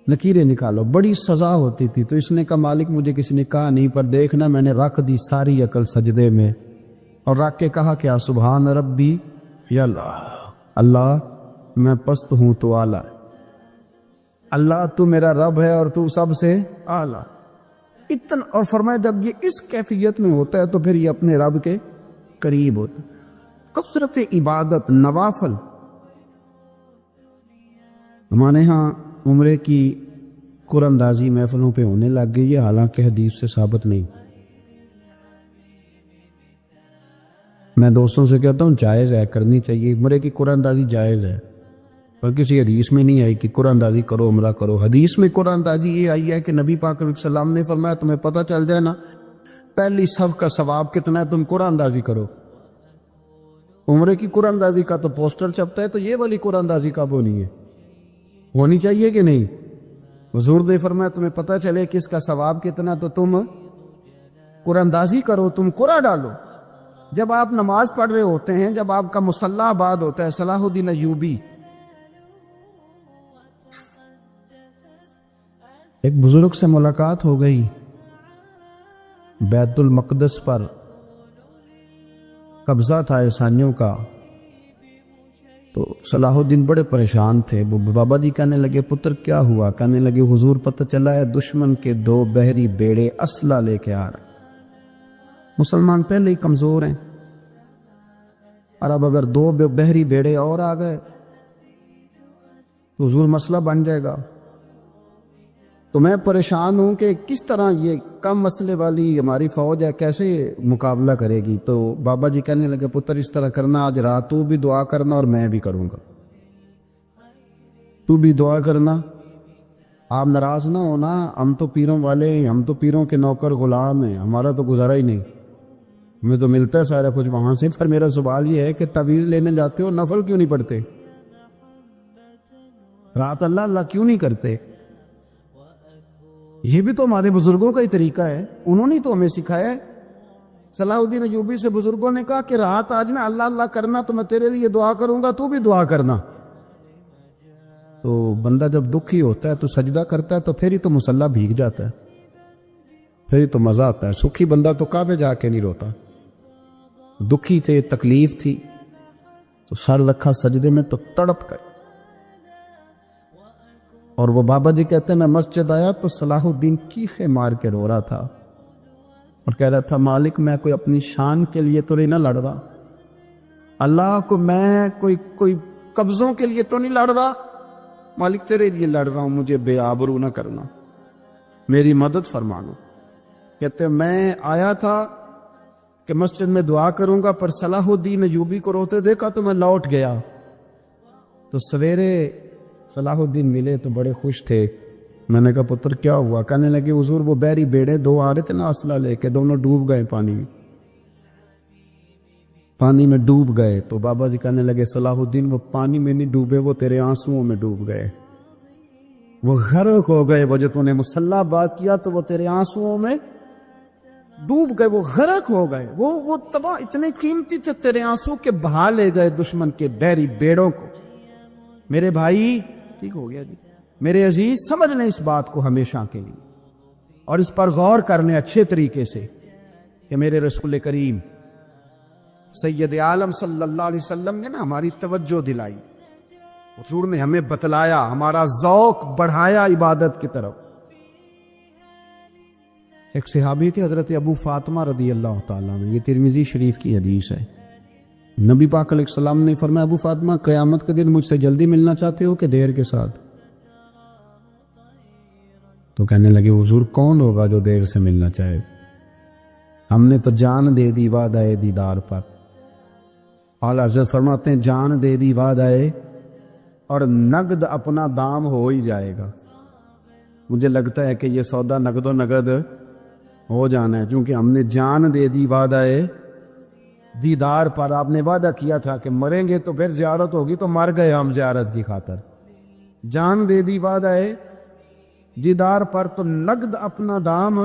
Speaker 2: نکیریں نکالو، بڑی سزا ہوتی تھی۔ تو اس نے کہا مالک مجھے کسی نے کہا نہیں، پر دیکھنا میں نے رکھ دی ساری عقل سجدے میں، اور رکھ کے کہا کیا؟ سبحان ربی یا اللہ میں پست ہوں تو اعلیٰ، اللہ تو میرا رب ہے اور تو سب سے اعلیٰ اتنا۔ اور فرمایا جب یہ اس کیفیت میں ہوتا ہے تو پھر یہ اپنے رب کے قریب ہوتا ہے۔ کثرت عبادت، نوافل۔ ہمارے ہاں عمرے کی قرآن اندازی محفلوں پہ ہونے لگ گئی ہے، حالانکہ حدیث سے ثابت نہیں۔ میں دوستوں سے کہتا ہوں جائز ہے، کرنی چاہیے، عمرے کی قرآن اندازی جائز ہے، پر کسی حدیث میں نہیں آئی کہ قرآن اندازی کرو عمرہ کرو۔ حدیث میں قرآن اندازی یہ آئی ہے کہ نبی پاک علیہ السلام نے فرمایا تمہیں پتہ چل جائے نا پہلی صف کا ثواب کتنا ہے، تم قرآن اندازی کرو۔ عمرے کی قرآن اندازی کا تو پوسٹر چھپتا ہے، تو یہ والی قرآن اندازی کب ہونی ہے؟ ہونی چاہیے کہ نہیں؟ حضور نے فرمایا تمہیں پتہ چلے کہ اس کا ثواب کتنا، تو تم قرآن اندازی کرو، تم قرآن ڈالو۔ جب آپ نماز پڑھ رہے ہوتے ہیں، جب آپ کا مصلی آباد ہوتا ہے، صلاح الدین ایوبی ایک بزرگ سے ملاقات ہو گئی بیت المقدس پر، قبضہ تھا عیسائیوں کا، تو صلاح الدین بڑے پریشان تھے۔ وہ بابا جی کہنے لگے پتر کیا ہوا؟ کہنے لگے حضور پتہ چلا ہے دشمن کے 2 بحری بیڑے اسلحہ لے کے آ رہے، مسلمان پہلے ہی کمزور ہیں، اور اب اگر 2 بحری بیڑے اور آ گئے تو حضور مسئلہ بن جائے گا۔ تو میں پریشان ہوں کہ کس طرح یہ کم مسئلے والی ہماری فوج ہے کیسے مقابلہ کرے گی۔ تو بابا جی کہنے لگے پتر اس طرح کرنا، آج رات تو بھی دعا کرنا اور میں بھی کروں گا، تو بھی دعا کرنا، آپ ناراض نہ ہونا، ہم تو پیروں والے ہیں، ہم تو پیروں کے نوکر غلام ہیں، ہمارا تو گزارا ہی نہیں، ہمیں تو ملتا ہے سارا کچھ وہاں سے۔ پھر میرا سوال یہ ہے کہ تعویذ لینے جاتے ہو نفل کیوں نہیں پڑھتے؟ رات اللہ اللہ کیوں نہیں کرتے؟ یہ بھی تو ہمارے بزرگوں کا ہی طریقہ ہے، انہوں نے تو ہمیں سکھایا ہے۔ صلاح الدین ایوبی سے بزرگوں نے کہا کہ رات آج نا اللہ اللہ کرنا، تو میں تیرے لیے دعا کروں گا، تو بھی دعا کرنا۔ تو بندہ جب دکھی ہوتا ہے تو سجدہ کرتا ہے، تو پھر ہی تو مصلی بھیگ جاتا ہے، پھر ہی تو مزہ آتا ہے۔ سکھی بندہ تو کعبے جا کے نہیں روتا، دکھی تھے، تکلیف تھی، تو سر رکھا سجدے میں تو تڑپ گئے۔ اور وہ بابا جی کہتے ہیں میں مسجد آیا تو صلاح الدین چیخے مار کے رو رہا تھا اور کہہ رہا تھا مالک میں کوئی اپنی شان کے لیے تو نہیں نہ لڑ رہا، اللہ کو میں کوئی قبضوں کے لیے تو نہیں لڑ رہا، مالک تیرے لیے لڑ رہا ہوں، مجھے بے آبرو نہ کرنا، میری مدد فرمانا۔ کہتے ہیں میں آیا تھا کہ مسجد میں دعا کروں گا، پر صلاح الدین ایوبی کو روتے دیکھا تو میں لوٹ گیا۔ تو سویرے صلاح الدین ملے تو بڑے خوش تھے۔ میں نے کہا پتر کیا ہوا؟ کہنے لگے حضور وہ بحری بیڑے دو آ رہے تھے نا اسلحہ لے کے، دونوں ڈوب گئے پانی میں ڈوب گئے۔ تو بابا جی کہنے لگے صلاح الدین وہ پانی میں نہیں ڈوبے، وہ تیرے آنسوؤں میں ڈوب گئے، وہ غرق ہو گئے۔ وہ جو تو نے مسلح بات کیا تو وہ تیرے آنسوؤں میں ڈوب گئے، وہ غرق ہو گئے، وہ تباہ اتنے قیمتی تھے تیرے آنسو کے بہا لے گئے دشمن کے بحری بیڑوں کو۔ میرے بھائی ٹھیک ہو گیا جی، میرے عزیز سمجھ لیں اس بات کو ہمیشہ کے لیے، اور اس پر غور کر لیں اچھے طریقے سے کہ میرے رسول کریم سید عالم صلی اللہ علیہ وسلم نے نا ہماری توجہ دلائی، حضور نے ہمیں بتلایا، ہمارا ذوق بڑھایا عبادت کی طرف۔ ایک صحابی تھے حضرت ابو فاطمہ رضی اللہ تعالیٰ عنہ، یہ ترمذی شریف کی حدیث ہے۔ نبی پاک علیہ السلام نے فرمایا ابو فاطمہ قیامت کے دن مجھ سے جلدی ملنا چاہتے ہو کہ دیر کے ساتھ؟ تو کہنے لگے حضور کون ہوگا جو دیر سے ملنا چاہے؟ ہم نے تو جان دے دی وعدہ دیدار پر۔ اعلیٰ حضرت فرماتے ہیں جان دے دی وعدہ اور نقد اپنا دام ہو ہی جائے گا۔ مجھے لگتا ہے کہ یہ سودا نقد و نقد ہو جانا ہے، چونکہ ہم نے جان دے دی وعدہ دیدار پر۔ آپ نے وعدہ کیا تھا کہ مریں گے تو پھر زیارت ہوگی، تو مر گئے ہم زیارت کی خاطر۔ جان دے دی وعدہ دیدار پر تو نقد اپنا دام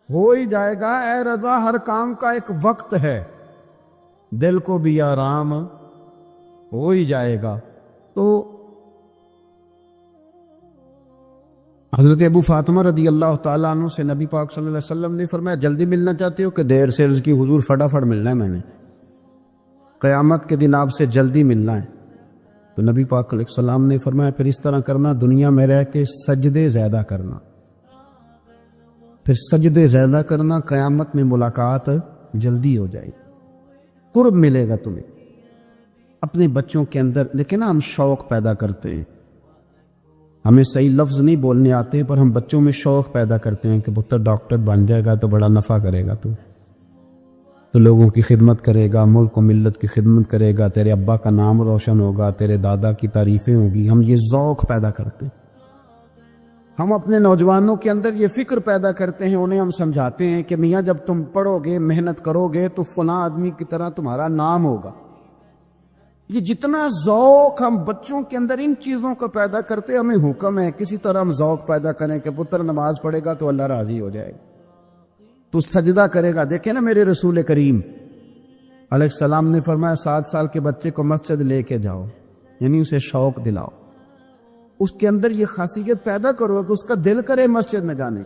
Speaker 2: ہو ہی جائے گا۔ اے رضا ہر کام کا ایک وقت ہے، دل کو بھی آرام ہو ہی جائے گا۔ تو حضرت ابو فاطمہ رضی اللہ تعالیٰ عنہ سے نبی پاک صلی اللہ علیہ وسلم نے فرمایا جلدی ملنا چاہتے ہو کہ دیر سے؟ عرض کی حضور فٹافٹ ملنا ہے، میں نے قیامت کے دن آپ سے جلدی ملنا ہے۔ تو نبی پاک علیہ السلام نے فرمایا پھر اس طرح کرنا، دنیا میں رہ کے سجدے زیادہ کرنا، پھر سجدے زیادہ کرنا، قیامت میں ملاقات جلدی ہو جائے گی، قرب ملے گا تمہیں۔ اپنے بچوں کے اندر لیکن نا ہم شوق پیدا کرتے ہیں، ہمیں صحیح لفظ نہیں بولنے آتے پر ہم بچوں میں شوق پیدا کرتے ہیں کہ پتر ڈاکٹر بن جائے گا تو بڑا نفع کرے گا، تو لوگوں کی خدمت کرے گا، ملک و ملت کی خدمت کرے گا، تیرے ابا کا نام روشن ہوگا، تیرے دادا کی تعریفیں ہوگی۔ ہم یہ ذوق پیدا کرتے ہیں، ہم اپنے نوجوانوں کے اندر یہ فکر پیدا کرتے ہیں، انہیں ہم سمجھاتے ہیں کہ میاں جب تم پڑھو گے محنت کرو گے تو فلاں آدمی کی طرح تمہارا نام ہوگا۔ یہ جتنا ذوق ہم بچوں کے اندر ان چیزوں کو پیدا کرتے، ہمیں حکم ہے کسی طرح ہم ذوق پیدا کریں کہ پتر نماز پڑھے گا تو اللہ راضی ہو جائے گا، تو سجدہ کرے گا۔ دیکھیں نا میرے رسول کریم علیہ السلام نے فرمایا 7 سال کے بچے کو مسجد لے کے جاؤ، یعنی اسے شوق دلاؤ، اس کے اندر یہ خاصیت پیدا کرو کہ اس کا دل کرے مسجد میں جانے،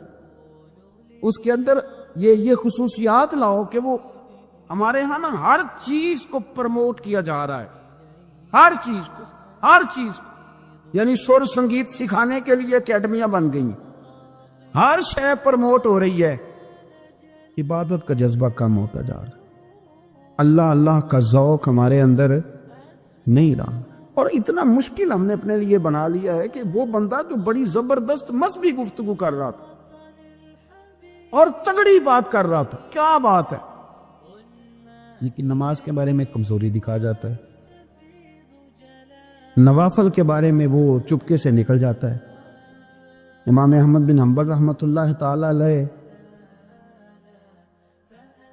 Speaker 2: اس کے اندر یہ خصوصیات لاؤ کہ وہ ہمارے ہاں نا ہر چیز کو پروموٹ کیا جا رہا ہے، ہر چیز کو، یعنی سر سنگیت سکھانے کے لیے اکیڈمیاں بن گئی، ہر شے پروموٹ ہو رہی ہے، عبادت کا جذبہ کم ہوتا جا رہا ہے، اللہ کا ذوق ہمارے اندر نہیں رہا۔ اور اتنا مشکل ہم نے اپنے لیے بنا لیا ہے کہ وہ بندہ جو بڑی زبردست مذہبی گفتگو کر رہا تھا اور تگڑی بات کر رہا تھا، کیا بات ہے، لیکن نماز کے بارے میں کمزوری دکھا جاتا ہے، نوافل کے بارے میں وہ چپکے سے نکل جاتا ہے۔ امام احمد بن حنبل رحمۃ اللہ تعالی علیہ،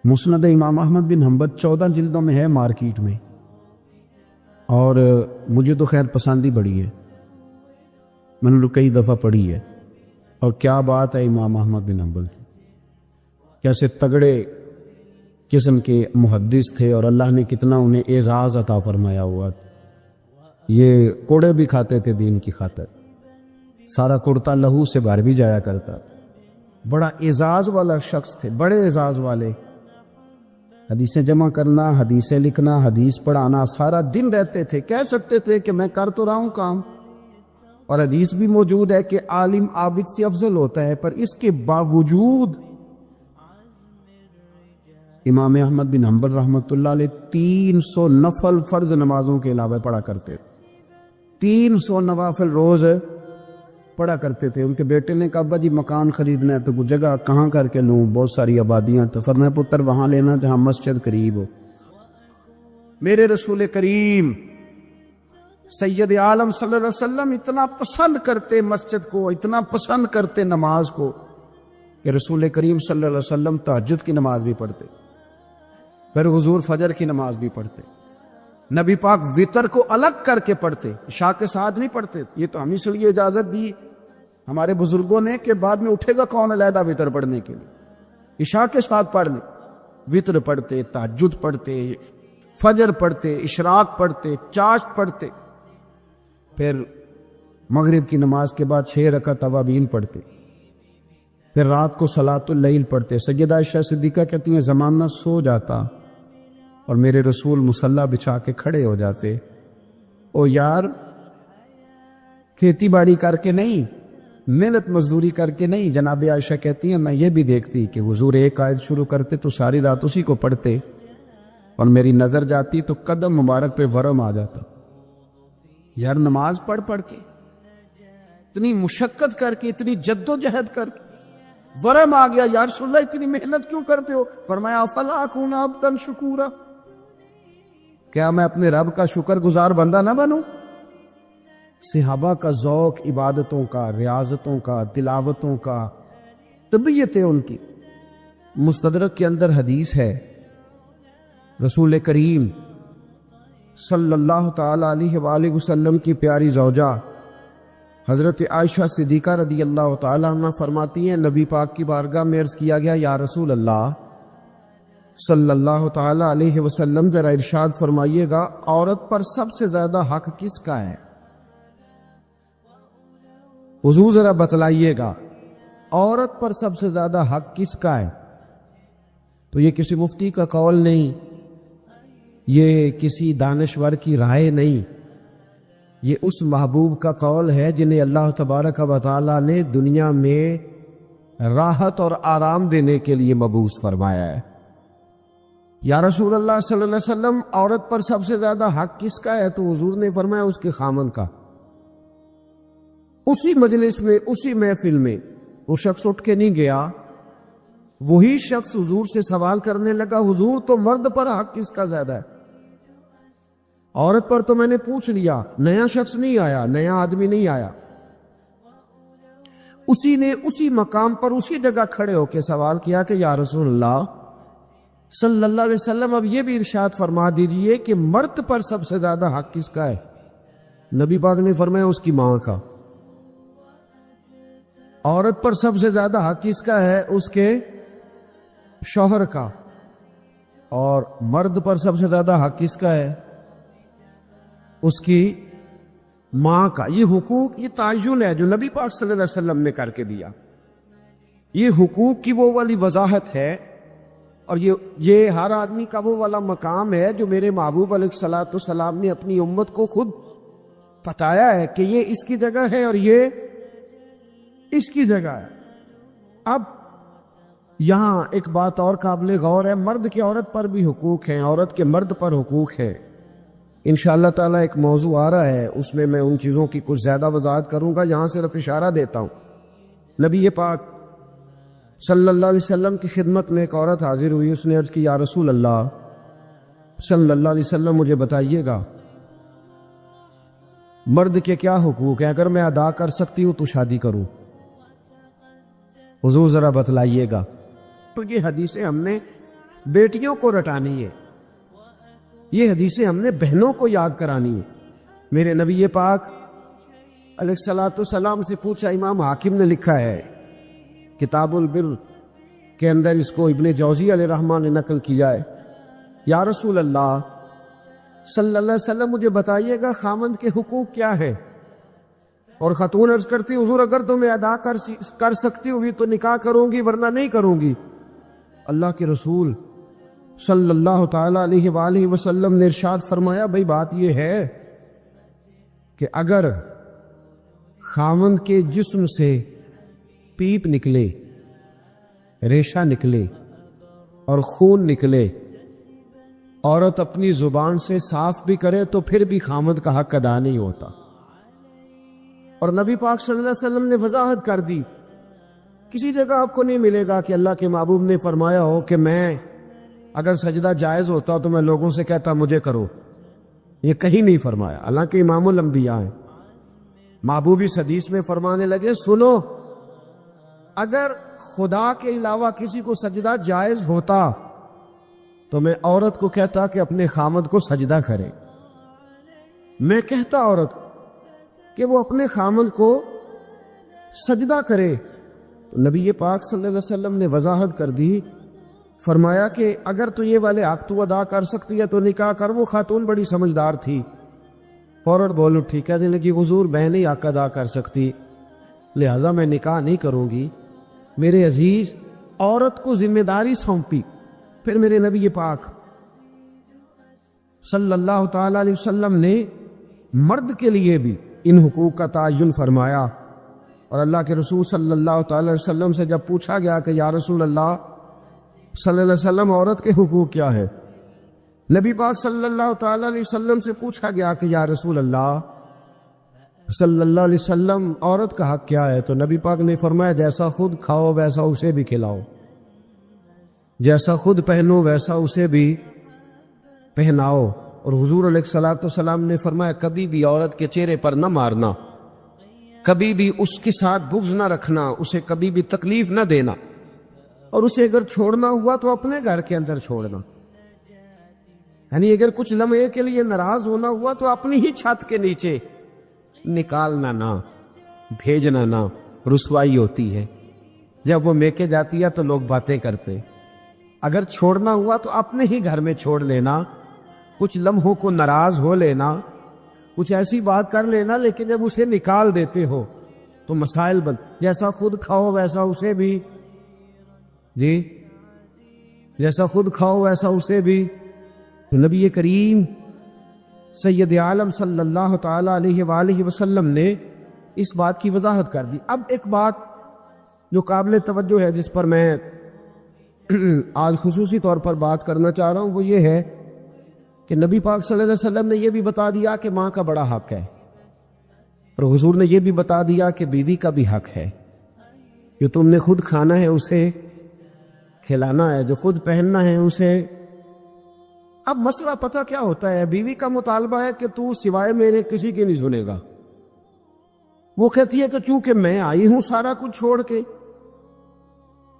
Speaker 2: مسند امام احمد بن حنبل 14 جلدوں میں ہے مارکیٹ میں، اور مجھے تو خیر پسند ہی بڑی ہے، میں نے کئی دفعہ پڑھی ہے، اور کیا بات ہے امام احمد بن حنبل کی، کیسے تگڑے قسم کے محدث تھے اور اللہ نے کتنا انہیں اعزاز عطا فرمایا ہوا۔ یہ کوڑے بھی کھاتے تھے دین کی خاطر، سارا کرتا لہو سے بھر بھی جایا کرتا تھا، بڑا اعزاز والا شخص تھے، بڑے اعزاز والے، حدیثیں جمع کرنا، حدیثیں لکھنا، حدیث پڑھانا، سارا دن رہتے تھے، کہہ سکتے تھے کہ میں کر تو رہا ہوں کام، اور حدیث بھی موجود ہے کہ عالم عابد سے افضل ہوتا ہے، پر اس کے باوجود امام احمد بن حنبل رحمۃ اللہ علیہ 300 نفل فرض نمازوں کے علاوہ پڑھا کرتے، 300 نوافل روز پڑھا کرتے تھے. ان کے بیٹے نے کہا ابا جی مکان خریدنا ہے تو وہ جگہ کہاں کر کے لوں, بہت ساری آبادیاں. تو فرمایا پتر وہاں لینا جہاں مسجد قریب ہو. میرے رسول کریم سید عالم صلی اللہ علیہ وسلم اتنا پسند کرتے مسجد کو, اتنا پسند کرتے نماز کو, کہ رسول کریم صلی اللہ علیہ وسلم تہجد کی نماز بھی پڑھتے, پھر حضور فجر کی نماز بھی پڑھتے. نبی پاک وتر کو الگ کر کے پڑھتے, عشاء کے ساتھ نہیں پڑھتے. یہ تو ہم اس لیے اجازت دی ہمارے بزرگوں نے کہ بعد میں اٹھے گا کون علیحدہ وتر پڑھنے کے لیے, عشاء کے ساتھ پڑھ لیں. وتر پڑھتے, تہجد پڑھتے, فجر پڑھتے, اشراق پڑھتے, چاشت پڑھتے, پھر مغرب کی نماز کے بعد 6 رکعت اوابین پڑھتے, پھر رات کو صلاۃ اللیل پڑھتے. سیدہ عائشہ صدیقہ کہتی ہیں زمانہ سو جاتا اور میرے رسول مصلی بچھا کے کھڑے ہو جاتے. او یار کھیتی باڑی کر کے نہیں, محنت مزدوری کر کے نہیں. جناب عائشہ کہتی ہیں میں یہ بھی دیکھتی کہ حضور ایک آیت شروع کرتے تو ساری رات اسی کو پڑھتے, اور میری نظر جاتی تو قدم مبارک پہ ورم آ جاتا. یار نماز پڑھ پڑھ کے, اتنی مشقت کر کے, اتنی جد و جہد کر کے ورم آ گیا. یا رسول اللہ اتنی محنت کیوں کرتے ہو؟ فرمایا افلا اکون عبدا شکورا, کیا میں اپنے رب کا شکر گزار بندہ نہ بنوں؟ صحابہ کا ذوق عبادتوں کا, ریاضتوں کا, تلاوتوں کا, طبیعت ہے ان کی. مستدرک کے اندر حدیث ہے رسول کریم صلی اللہ تعالی علیہ وآلہ وسلم کی پیاری زوجہ حضرت عائشہ صدیقہ رضی اللہ تعالی عنہ فرماتی ہیں نبی پاک کی بارگاہ میں عرض کیا گیا یا رسول اللہ صلی اللہ تعالی علیہ وسلم ذرا ارشاد فرمائیے گا عورت پر سب سے زیادہ حق کس کا ہے؟ حضور ذرا بتلائیے گا عورت پر سب سے زیادہ حق کس کا ہے؟ تو یہ کسی مفتی کا قول نہیں, یہ کسی دانشور کی رائے نہیں, یہ اس محبوب کا قول ہے جنہیں اللہ تبارک و تعالی نے دنیا میں راحت اور آرام دینے کے لیے مبعوث فرمایا ہے. یا رسول اللہ صلی اللہ علیہ وسلم عورت پر سب سے زیادہ حق کس کا ہے؟ تو حضور نے فرمایا اس کے خامن کا. اسی مجلس میں, اسی محفل میں وہ شخص اٹھ کے نہیں گیا, وہی شخص حضور سے سوال کرنے لگا حضور تو مرد پر حق کس کا زیادہ ہے؟ عورت پر تو میں نے پوچھ لیا, نیا شخص نہیں آیا, نیا آدمی نہیں آیا. اسی نے اسی مقام پر اسی جگہ کھڑے ہو کے سوال کیا کہ یا رسول اللہ صلی اللہ علیہ وسلم اب یہ بھی ارشاد فرما دیجئے کہ مرد پر سب سے زیادہ حق کس کا ہے؟ نبی پاک نے فرمایا اس کی ماں کا. عورت پر سب سے زیادہ حق کس کا ہے؟ اس کے شوہر کا. اور مرد پر سب سے زیادہ حق کس کا ہے؟ اس کی ماں کا. یہ حقوق, یہ تعین ہے جو نبی پاک صلی اللہ علیہ وسلم نے کر کے دیا. یہ حقوق کی وہ والی وضاحت ہے, اور یہ ہر آدمی کا وہ والا مقام ہے جو میرے محبوب علیہ الصلوۃ والسلام نے اپنی امت کو خود بتایا ہے کہ یہ اس کی جگہ ہے اور یہ اس کی جگہ ہے. اب یہاں ایک بات اور قابل غور ہے, مرد کی عورت پر بھی حقوق ہیں, عورت کے مرد پر حقوق ہے. انشاءاللہ تعالیٰ ایک موضوع آ رہا ہے, اس میں ان چیزوں کی کچھ زیادہ وضاحت کروں گا, یہاں صرف اشارہ دیتا ہوں. نبی پاک صلی اللہ علیہ وسلم کی خدمت میں ایک عورت حاضر ہوئی, اس نے عرض کی یا رسول اللہ صلی اللہ علیہ وسلم مجھے بتائیے گا مرد کے کیا حقوق ہیں, اگر میں ادا کر سکتی ہوں تو شادی کروں. حضور ذرا بتلائیے گا. تو یہ حدیثیں ہم نے بیٹیوں کو رٹانی ہے, یہ حدیثیں ہم نے بہنوں کو یاد کرانی ہے. میرے نبی پاک علیہ الصلوۃ والسلام سے پوچھا, امام حاکم نے لکھا ہے کتاب البر کے اندر, اس کو ابن جوزی علیہ الرحمہ نے نقل کیا ہے, یا رسول اللہ صلی اللہ علیہ وسلم مجھے بتائیے گا خامند کے حقوق کیا ہے؟ اور خاتون عرض کرتی حضور اگر تو میں ادا کر سکتی ہوئی تو نکاح کروں گی ورنہ نہیں کروں گی. اللہ کے رسول صلی اللہ تعالی علیہ وآلہ وسلم نے ارشاد فرمایا بھئی بات یہ ہے کہ اگر خامند کے جسم سے پیپ نکلے, ریشہ نکلے اور خون نکلے, عورت اپنی زبان سے صاف بھی کرے تو پھر بھی خامند کا حق ادا نہیں ہوتا.
Speaker 1: اور نبی پاک صلی اللہ علیہ وسلم نے وضاحت کر دی. کسی جگہ آپ کو نہیں ملے گا کہ اللہ کے محبوب نے فرمایا ہو کہ میں اگر سجدہ جائز ہوتا تو میں لوگوں سے کہتا مجھے کرو. یہ کہیں نہیں فرمایا. حالانکہ امام الانبیاء ہیں. محبوب اس حدیث میں فرمانے لگے سنو، اگر خدا کے علاوہ کسی کو سجدہ جائز ہوتا تو میں عورت کو کہتا کہ اپنے خامد کو سجدہ کرے. میں کہتا عورت کہ وہ اپنے خامد کو سجدہ کرے. تو نبی پاک صلی اللہ علیہ وسلم نے وضاحت کر دی، فرمایا کہ اگر تو یہ والے حق تو ادا کر سکتی ہے تو نکاح کر. وہ خاتون بڑی سمجھدار تھی، فوراً بول اٹھی، کہنے لگی حضور میں نہیں حق ادا کر سکتی، لہذا میں نکاح نہیں کروں گی. میرے عزیز، عورت کو ذمہ داری سونپی. پھر میرے نبی پاک صلی اللہ تعالی علیہ وسلم نے مرد کے لیے بھی ان حقوق کا تعین فرمایا. اور اللہ کے رسول صلی اللہ تعالی علیہ وسلم سے جب پوچھا گیا کہ یا رسول اللہ صلی اللہ علیہ وسلم عورت کے حقوق کیا ہے، نبی پاک صلی اللہ تعالی علیہ وسلم سے پوچھا گیا کہ یا رسول اللہ صلی اللہ علیہ وسلم عورت کا حق کیا ہے، تو نبی پاک نے فرمایا جیسا خود کھاؤ ویسا اسے بھی کھلاؤ، جیسا خود پہنو ویسا اسے بھی پہناؤ. اور حضور علیہ الصلوۃ والسلام نے فرمایا کبھی بھی عورت کے چہرے پر نہ مارنا، کبھی بھی اس کے ساتھ بغض نہ رکھنا، اسے کبھی بھی تکلیف نہ دینا، اور اسے اگر چھوڑنا ہوا تو اپنے گھر کے اندر چھوڑنا. یعنی اگر کچھ لمحے کے لیے ناراض ہونا ہوا تو اپنی ہی چھت کے نیچے نکالنا نہ، بھیجنا نہ. رسوائی ہوتی ہے جب وہ میکے جاتی ہے تو لوگ باتیں کرتے. اگر چھوڑنا ہوا تو اپنے ہی گھر میں چھوڑ لینا، کچھ لمحوں کو ناراض ہو لینا، کچھ ایسی بات کر لینا، لیکن جب اسے نکال دیتے ہو تو مسائل بن. جیسا خود کھاؤ ویسا اسے بھی، جی جیسا خود کھاؤ ویسا اسے بھی. تو نبی کریم سید عالم صلی اللہ تعالی علیہ وآلہ وسلم نے اس بات کی وضاحت کر دی. اب ایک بات جو قابل توجہ ہے جس پر میں آج خصوصی طور پر بات کرنا چاہ رہا ہوں، وہ یہ ہے کہ نبی پاک صلی اللہ علیہ وسلم نے یہ بھی بتا دیا کہ ماں کا بڑا حق ہے، اور حضور نے یہ بھی بتا دیا کہ بیوی کا بھی حق ہے. جو تم نے خود کھانا ہے اسے کھلانا ہے، جو خود پہننا ہے اسے. اب مسئلہ پتہ کیا ہوتا ہے، بیوی کا مطالبہ ہے کہ تو سوائے میرے کسی کی نہیں سنے گا. وہ کہتی ہے کہ چونکہ میں آئی ہوں سارا کچھ چھوڑ کے،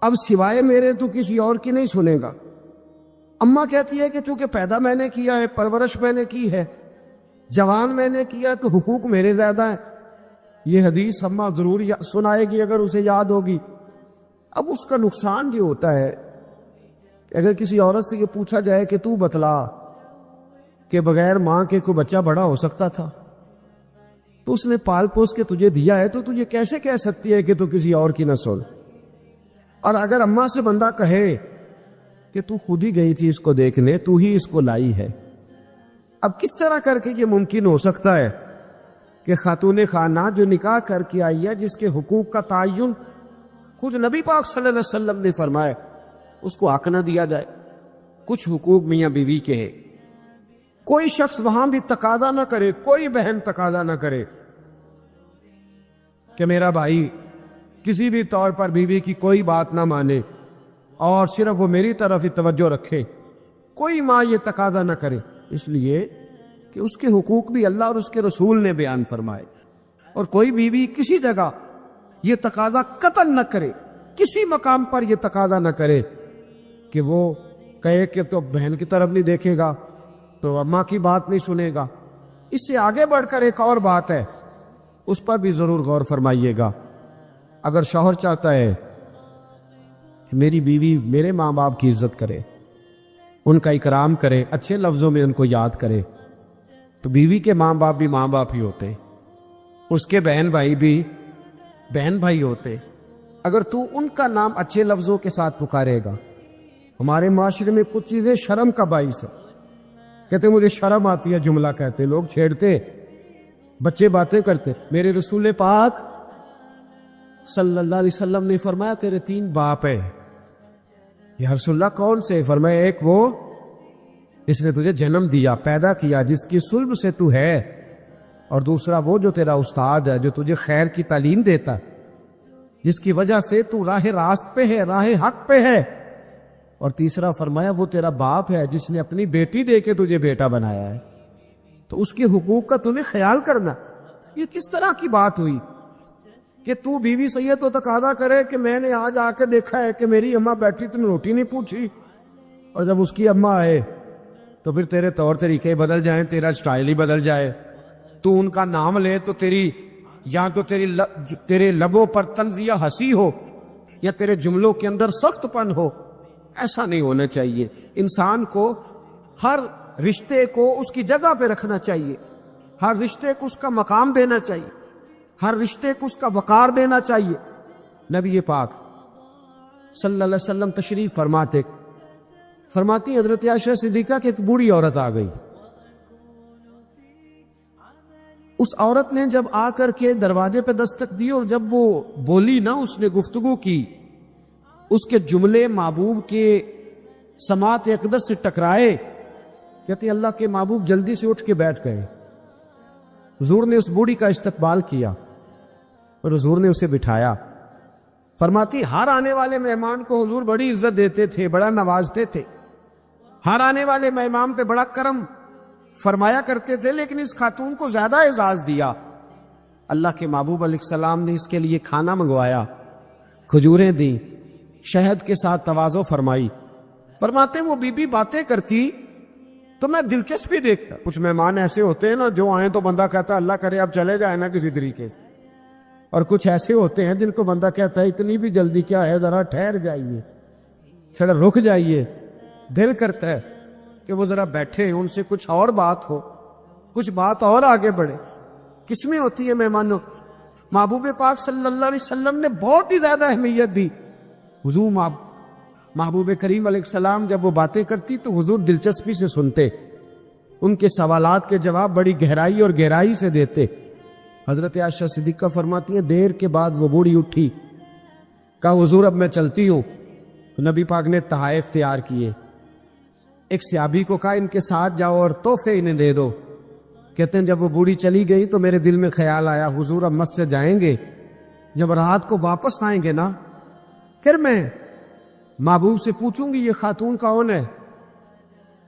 Speaker 1: اب سوائے میرے تو کسی اور کی نہیں سنے گا. اماں کہتی ہے کہ چونکہ پیدا میں نے کیا ہے، پرورش میں نے کی ہے، جوان میں نے کیا، تو حقوق میرے زیادہ ہیں. یہ حدیث اماں ضرور سنائے گی اگر اسے یاد ہوگی. اب اس کا نقصان یہ ہوتا ہے کہ اگر کسی عورت سے یہ پوچھا جائے کہ تو بتلا کہ بغیر ماں کے کوئی بچہ بڑا ہو سکتا تھا، تو اس نے پال پوس کے تجھے دیا ہے، تو تجھے کیسے کہہ سکتی ہے کہ تو کسی اور کی نہ سن. اور اگر اماں سے بندہ کہے کہ تو خود ہی گئی تھی اس کو دیکھنے، تو ہی اس کو لائی ہے، اب کس طرح کر کے یہ ممکن ہو سکتا ہے کہ خاتون خانہ جو نکاح کر کے آئی ہے، جس کے حقوق کا تعین خود نبی پاک صلی اللہ علیہ وسلم نے فرمایا، اس کو حق نہ دیا جائے؟ کچھ حقوق میاں بیوی کے ہیں. کوئی شخص وہاں بھی تقاضا نہ کرے، کوئی بہن تقاضا نہ کرے کہ میرا بھائی کسی بھی طور پر بیوی کی کوئی بات نہ مانے اور صرف وہ میری طرف ہی توجہ رکھے. کوئی ماں یہ تقاضا نہ کرے، اس لیے کہ اس کے حقوق بھی اللہ اور اس کے رسول نے بیان فرمائے. اور کوئی بیوی کسی جگہ یہ تقاضا قطعاً نہ کرے، کسی مقام پر یہ تقاضا نہ کرے کہ وہ کہے کہ تو بہن کی طرف نہیں دیکھے گا، تو اماں کی بات نہیں سنے گا. اس سے آگے بڑھ کر ایک اور بات ہے، اس پر بھی ضرور غور فرمائیے گا. اگر شوہر چاہتا ہے کہ میری بیوی میرے ماں باپ کی عزت کرے، ان کا اکرام کرے، اچھے لفظوں میں ان کو یاد کرے، تو بیوی کے ماں باپ بھی ماں باپ ہی ہوتے، اس کے بہن بھائی بھی بہن بھائی ہوتے. اگر تو ان کا نام اچھے لفظوں کے ساتھ پکارے گا. ہمارے معاشرے میں کچھ چیزیں شرم کا باعث ہے. کہتے مجھے شرم آتی ہے جملہ کہتے، لوگ چھیڑتے، بچے باتیں کرتے. میرے رسول پاک صلی اللہ علیہ وسلم نے فرمایا تیرے 3 باپ ہیں. یا رسول اللہ کون سے؟ فرمایا ایک وہ جس نے تجھے جنم دیا، پیدا کیا، جس کی صلب سے تو ہے،
Speaker 2: اور دوسرا وہ جو تیرا استاد ہے، جو تجھے خیر کی تعلیم دیتا، جس کی وجہ سے تو راہ راست پہ ہے، راہ حق پہ ہے، اور تیسرا فرمایا وہ تیرا باپ ہے جس نے اپنی بیٹی دے کے تجھے بیٹا بنایا ہے، تو اس کے حقوق کا تمہیں خیال کرنا۔ یہ کس طرح کی بات ہوئی کہ تو بیوی سے یہ تو تقاضا کرے کہ میں نے آج آ کے دیکھا ہے کہ میری اماں بیٹھی، تم نے روٹی نہیں پوچھی، اور جب اس کی اماں آئے تو پھر تیرے طور طریقے بدل جائیں، تیرا سٹائل ہی بدل جائے، تو ان کا نام لے تو تیرے لبوں پر طنزیہ ہنسی ہو یا تیرے جملوں کے اندر سخت پن ہو۔ ایسا نہیں ہونا چاہیے۔ انسان کو ہر رشتے کو اس کی جگہ پہ رکھنا چاہیے، ہر رشتے کو اس کا مقام دینا چاہیے، ہر رشتے کو اس کا وقار دینا چاہیے۔ نبی پاک صلی اللہ علیہ وسلم تشریف فرماتی حضرت عائشہ صدیقہ کہ ایک بوڑھی عورت آ گئی۔ اس عورت نے جب آ کر کے دروازے پہ دستک دی اور جب وہ بولی نا، اس نے گفتگو کی، اس کے جملے محبوب کے سماعت اقدس سے ٹکرائے۔ کہتے اللہ کے محبوب جلدی سے اٹھ کے بیٹھ گئے۔ حضور نے اس بوڑھی کا استقبال کیا اور حضور نے اسے بٹھایا۔ فرماتی ہر آنے والے مہمان کو حضور بڑی عزت دیتے تھے، بڑا نوازتے تھے، ہر آنے والے مہمان پہ بڑا کرم فرمایا کرتے تھے، لیکن اس خاتون کو زیادہ اعزاز دیا۔ اللہ کے محبوب علیہ السلام نے اس کے لیے کھانا منگوایا، کھجوریں دیں، شہد کے ساتھ تواضع فرمائی۔ فرماتے وہ بی بی باتیں کرتی تو میں دلچسپی دیکھتا۔ کچھ مہمان ایسے ہوتے ہیں نا جو آئیں تو بندہ کہتا ہے اللہ کرے اب چلے جائے نا کسی طریقے سے، اور کچھ ایسے ہوتے ہیں جن کو بندہ کہتا ہے اتنی بھی جلدی کیا ہے، ذرا ٹھہر جائیے، تھوڑا رک جائیے۔ دل کرتا ہے کہ وہ ذرا بیٹھے، ان سے کچھ اور بات ہو، کچھ بات اور آگے بڑھے۔ کس میں ہوتی ہے مہمانوں؟ محبوب پاک صلی اللہ علیہ وسلم نے بہت ہی زیادہ اہمیت دی۔ حضور محبوب کریم علیہ السلام جب وہ باتیں کرتی تو حضور دلچسپی سے سنتے، ان کے سوالات کے جواب بڑی گہرائی اور گہرائی سے دیتے۔ حضرت عائشہ صدیقہ فرماتی ہیں دیر کے بعد وہ بوڑھی اٹھی، کہا حضور اب میں چلتی ہوں۔ نبی پاک نے تحائف تیار کیے، ایک صحابی کو کہا ان کے ساتھ جاؤ اور تحفے انہیں دے دو۔ کہتے ہیں جب وہ بوڑھی چلی گئی تو میرے دل میں خیال آیا حضور اب مسجد جائیں گے، جب رات کو واپس آئیں گے نا پھر میں محبوب سے پوچھوں گی یہ خاتون کون ہے۔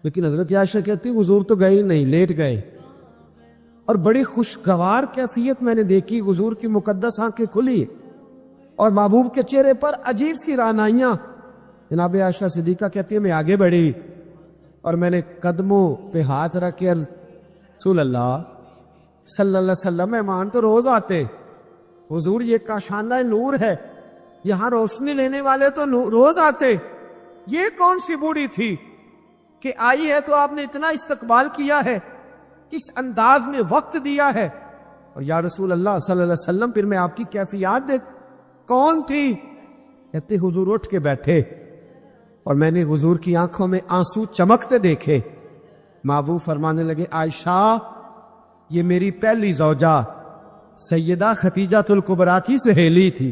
Speaker 2: لیکن حضرت عائشہ کہتی حضور تو گئے نہیں، لیٹ گئے، اور بڑی خوشگوار کیفیت میں نے دیکھی، حضور کی مقدس آنکھیں کھلی اور محبوب کے چہرے پر عجیب سی رعنائیاں۔ جناب عائشہ صدیقہ کہتی ہے میں آگے بڑھی اور میں نے قدموں پہ ہاتھ رکھ کے رسول اللہ صلی اللہ علیہ وسلم مہمان تو روز آتے، حضور یہ کاشانہ نور ہے، یہاں روشنی لینے والے تو روز آتے، یہ کون سی بوڑھی تھی کہ آئی ہے تو آپ نے اتنا استقبال کیا ہے، کس انداز میں وقت دیا ہے؟ اور یا رسول اللہ صلی اللہ علیہ وسلم پھر میں آپ کی کیفیات دیکھ کون تھی؟ کہتے حضور اٹھ کے بیٹھے اور میں نے حضور کی آنکھوں میں آنسو چمکتے دیکھے۔ محبوب فرمانے لگے عائشہ یہ میری پہلی زوجہ سیدہ خدیجہ الکبریٰ کی سہیلی تھی۔